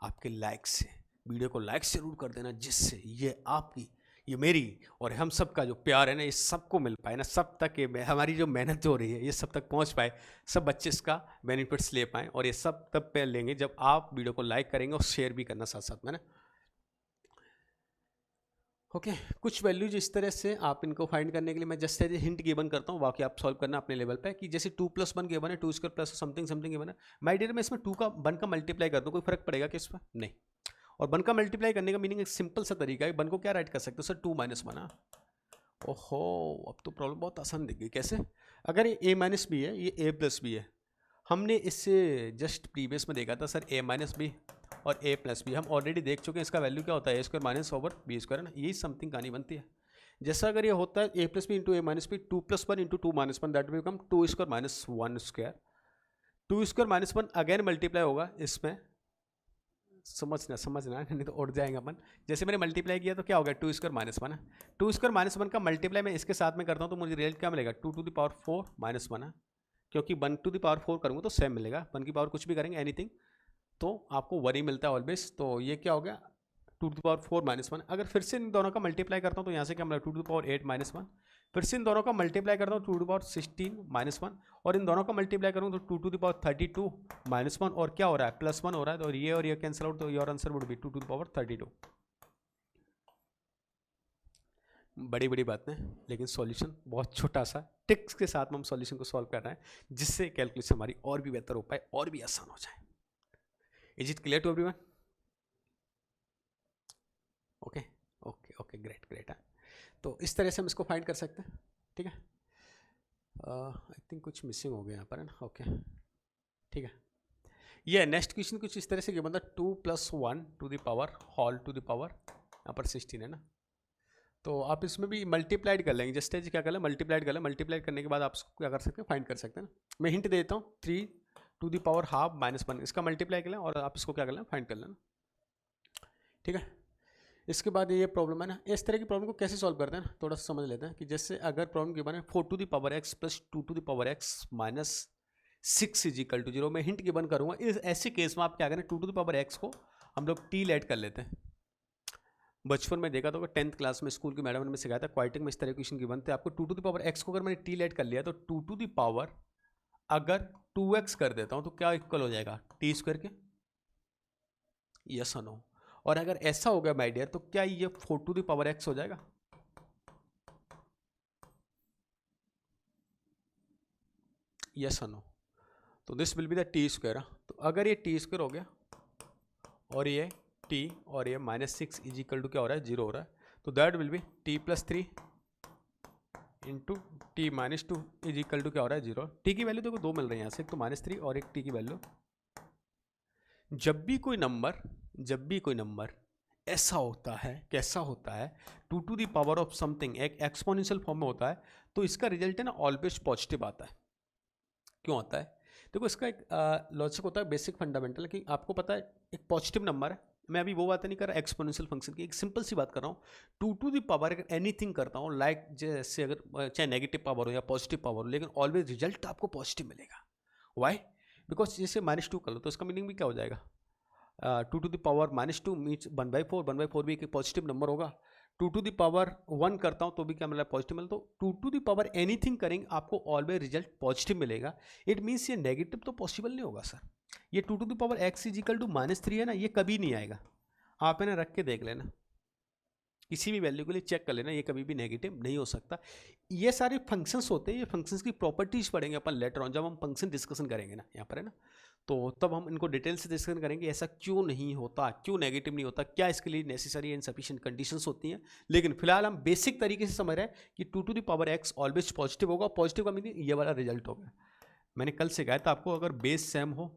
Speaker 1: आपके लाइक से। वीडियो को लाइक जरूर कर देना, जिससे ये आपकी, ये मेरी और हम सब का जो प्यार है ना, ये सबको मिल पाए ना, सब तक ये हमारी जो मेहनत हो रही है ये सब तक पहुंच पाए, सब बच्चे इसका बेनिफिट्स ले पाएँ। और ये सब तब पे लेंगे जब आप वीडियो को लाइक करेंगे और शेयर भी करना साथ साथ में ना। ओके कुछ वैल्यूज इस तरह से आप इनको फाइंड करने के लिए मैं जस्ट एज हिंट गिवन करता हूँ, बाकी आप सॉल्व करना अपने लेवल पे। कि जैसे 2 + 1 गिवन है, 2 square plus something something given है। माय डियर मैं इसमें 2 का 1 का मल्टीप्लाई कर दूँ, कोई फर्क पड़ेगा कि इसमें नहीं। और 1 का मल्टीप्लाई करने का मीनिंग एक सिंपल सा तरीका है, 1 को क्या राइट कर सकते हो सर, 2 - 1। ओहो अब तो प्रॉब्लम बहुत आसान दिख गई। कैसे, अगर ये a माइनस बी है, ये a प्लस बी है, हमने इससे जस्ट प्रीवियस में देखा था सर a माइनस बी और a प्लस बी, हम ऑलरेडी देख चुके हैं इसका वैल्यू क्या होता है, a² minus over b square, है ना। यही समथिंग कहानी बनती है। जैसा अगर ये होता है a plus B into a minus b, 2 + 1 into 2 - 1, that will become 2² minus 1²। 2² minus 1 again multiply होगा इसमें, समझना नहीं तो उड़ जाएंगे अपन। जैसे मैंने मल्टीप्लाई किया तो क्या हो गया, 2² माइनस 1 है। 2² माइनस 1 का मल्टीप्लाई मैं इसके साथ में करता हूँ, तो मुझे रिजल्ट क्या मिलेगा, 2 टू द पावर 4 माइनस 1 है। क्योंकि 1 टू द पावर 4 करूँगा तो सेम मिलेगा, 1 की पावर कुछ भी करेंगे एनीथिंग तो आपको वरी मिलता है ऑलवेज। तो ये क्या हो गया, 2 टू द पावर 4 माइनस 1। अगर फिर से इन दोनों का मल्टीप्लाई करता हूँ तो यहाँ से क्या मिला, 2 टू द पावर 8 माइनस 1। फिर से इन दोनों का मल्टीप्लाई करता हूँ 2 टू द पावर 16 माइनस 1। और इन दोनों का मल्टीप्लाई करूँ तो 2 टू द पावर 32 माइनस 1। और क्या हो रहा है, +1 हो रहा है, और ये कैंसिल आउट, तो your answer would be 2 to the power 32। बड़ी बड़ी बातें, लेकिन सॉल्यूशन बहुत छोटा सा टिक्स के साथ में हम सॉल्यूशन को सॉल्व कर रहे हैं, जिससे कैलकुलेशन हमारी और भी बेहतर हो पाए और भी आसान हो जाए। Is it clear to everyone. Okay okay okay great है। तो इस तरह से हम इसको फाइंड कर सकते हैं, ठीक है। आई थिंक कुछ मिसिंग हो गया यहाँ पर, है ना। ओके ठीक है, ये नेक्स्ट क्वेश्चन कुछ इस तरह से गिवन था, 2 + 1 to the power whole to the power यहाँ पर 16 है ना। तो आप इसमें भी मल्टीप्लाइड कर लेंगे, जस्ट एज क्या कर लें, मल्टीप्लाइड कर लें। मल्टीप्लाइड करने के बाद आप इसको क्या कर सकते हैं, फाइंड कर सकते हैं ना। मैं हिंट देता हूँ, 3 to the power half minus 1 इसका मल्टीप्लाई कर लें और आप इसको क्या कर लें, फाइंड कर लेना, ठीक है। इसके बाद ये प्रॉब्लम है ना, इस तरह की प्रॉब्लम को कैसे सॉल्व करते हैं ना, थोड़ा सा समझ लेते हैं। कि जैसे अगर प्रॉब्लम गिवन है 4 to the power x plus 2 to the power x minus 6 is equal to 0, मैं हिंट गिवन करूँगा। इस ऐसे केस में आप क्या करें, 2 टू द पावर x को हम लोग t ऐड कर लेते हैं। बचपन में देखा तो 10th क्लास में स्कूल की मैडम ने सिखाया था, क्वाइटिंग में इस तरह क्वेश्चन गिवन थे आपको। 2 टू द पावर x को अगर मैंने t ऐड कर लिया तो 2 टू द पावर अगर 2x कर देता हूँ तो क्या इक्वल हो जाएगा, t² के, यस और नो। और अगर ऐसा हो गया माय डियर, तो क्या ये 4 टू द पावर x हो जाएगा, यस और नो। तो this will be the t²। तो अगर ये t² हो गया और ये t और ये -6 इज इक्वल टू क्या हो रहा है, 0 हो रहा है, तो that will be t + 3 into t - 2 is equal to क्या हो रहा है, 0। t की वैल्यू देखो 2 मिल रही है यहाँ से, एक तो -3 और एक t की वैल्यू। जब भी कोई नंबर जब भी कोई नंबर ऐसा होता है, कैसा होता है, 2 to the power of something एक एक्सपोनेंशियल फॉर्म में होता है, तो इसका रिजल्ट है ना ऑलवेज पॉजिटिव आता है। क्यों आता है? देखो इसका एक लॉजिक होता है, बेसिक फंडामेंटल, कि आपको पता है एक पॉजिटिव नंबर है, मैं अभी वो बात नहीं कर रहा एक्सपोनेंशियल फंक्शन की, एक सिंपल सी बात कर रहा हूँ, 2 टू द पावर अगर एनीथिंग करता हूँ, लाइक जैसे अगर चाहे नेगेटिव पावर हो या पॉजिटिव पावर हो, लेकिन ऑलवेज रिजल्ट आपको पॉजिटिव मिलेगा। वाई? बिकॉज जैसे -2 कर लो तो इसका मीनिंग भी क्या हो जाएगा, 2 टू द पावर -2 मीन्स 1/4, 1/4 भी एक पॉजिटिव नंबर होगा। 2 टू द पावर 1 करता हूँ तो भी क्या मिला, पॉजिटिव मिला। तो 2 टू द पावर एनीथिंग करेंगे आपको ऑलवेज रिजल्ट पॉजिटिव मिलेगा। इट मीन्स ये नेगेटिव तो पॉसिबल नहीं होगा सर। ये 2 to the power x is equal to -3 है ना, ये कभी नहीं आएगा। आप इन्हें रख के देख लेना, किसी भी वैल्यू के लिए चेक कर लेना, ये कभी भी नेगेटिव नहीं हो सकता। ये सारे फंक्शंस होते हैं, ये फंक्शंस की प्रॉपर्टीज पढ़ेंगे अपन लेटर ऑन, जब हम फंक्शन डिस्कशन करेंगे ना यहाँ पर, है ना, तो तब हम इनको डिटेल से डिस्कशन करेंगे, ऐसा क्यों नहीं होता, क्यों नेगेटिव नहीं होता, क्या इसके लिए नेसेसरी एंड सफिशिएंट कंडीशंस होती हैं। लेकिन फिलहाल हम बेसिक तरीके से समझ रहे हैं कि 2 to the power x always positive होगा। पॉजिटिव का मीनिंग ये वाला रिजल्ट होगा। मैंने कल से कहा था आपको, अगर बेस सेम हो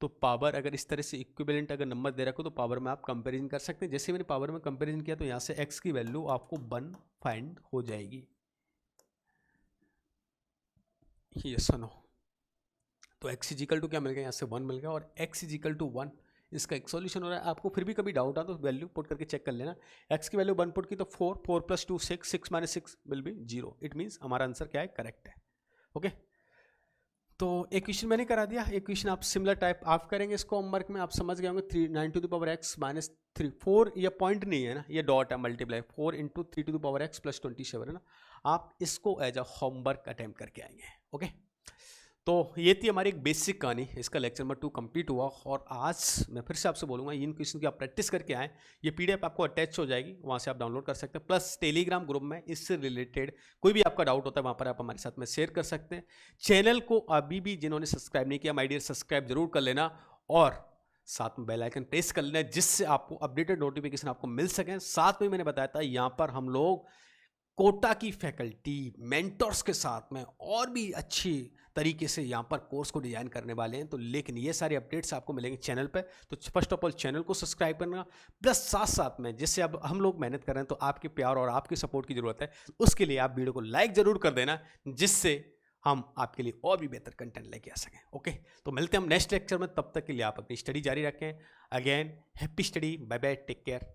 Speaker 1: तो पावर अगर इस तरह से इक्विवेलेंट अगर नंबर दे रखो तो पावर में आप कंपैरिजन कर सकते हैं। जैसे मैंने पावर में कंपैरिजन किया तो यहाँ से x की वैल्यू आपको 1 फाइंड हो जाएगी। ये सुनो, तो x इजिकल टू क्या मिल गया, यहाँ से 1 मिल गया, और x इजिकल टू 1 इसका एक सॉल्यूशन हो रहा है। आपको फिर भी कभी डाउट आ तो वैल्यू पुट करके चेक कर लेना। x की वैल्यू 1 पुट की तो 4, 4 + 2 6, 6 - 6 विल बी 0। इट मीन्स हमारा आंसर क्या है, करेक्ट है। ओके, तो एक क्वेश्चन मैंने करा दिया, एक क्वेश्चन आप सिमिलर टाइप आप करेंगे इसको होमवर्क में। आप समझ गए होंगे 9 टू द पावर x -3 4, ये पॉइंट नहीं है ना, ये डॉट है, multiply 4 × 3 to the power x + 27 है ना। आप इसको एज अ होमवर्क अटेम्प्ट करके आएंगे। ओके, तो ये थी हमारी एक बेसिक कहानी। इसका लेक्चर नंबर 2 कंप्लीट हुआ, और आज मैं फिर से आपसे बोलूँगा इन क्वेश्चन की आप प्रैक्टिस करके आएँ। ये PDF आपको अटैच हो जाएगी, वहाँ से आप डाउनलोड कर सकते हैं। प्लस टेलीग्राम ग्रुप में इससे रिलेटेड कोई भी आपका डाउट होता है वहाँ पर आप हमारे साथ में शेयर कर सकते हैं। चैनल को अभी भी जिन्होंने सब्सक्राइब नहीं किया, माय डियर सब्सक्राइब जरूर कर लेना, और साथ में बेल आइकन प्रेस कर लेना, जिससे आपको अपडेटेड नोटिफिकेशन आपको मिल सकें। साथ में मैंने बताया था यहाँ पर हम लोग कोटा की फैकल्टी मेंटर्स के साथ में और भी अच्छी तरीके से यहाँ पर कोर्स को डिजाइन करने वाले हैं। तो लेकिन ये सारे अपडेट्स आपको मिलेंगे चैनल पर। तो फर्स्ट ऑफ ऑल चैनल को सब्सक्राइब करना, प्लस साथ साथ में जिससे अब हम लोग मेहनत कर रहे हैं तो आपके प्यार और आपके सपोर्ट की ज़रूरत है। उसके लिए आप वीडियो को लाइक ज़रूर कर देना, जिससे हम आपके लिए और भी बेहतर कंटेंट लेके आ सकें। ओके, तो मिलते हैं हम नेक्स्ट लेक्चर में। तब तक के लिए आप अपनी स्टडी जारी रखें। Again happy study, bye bye, take care.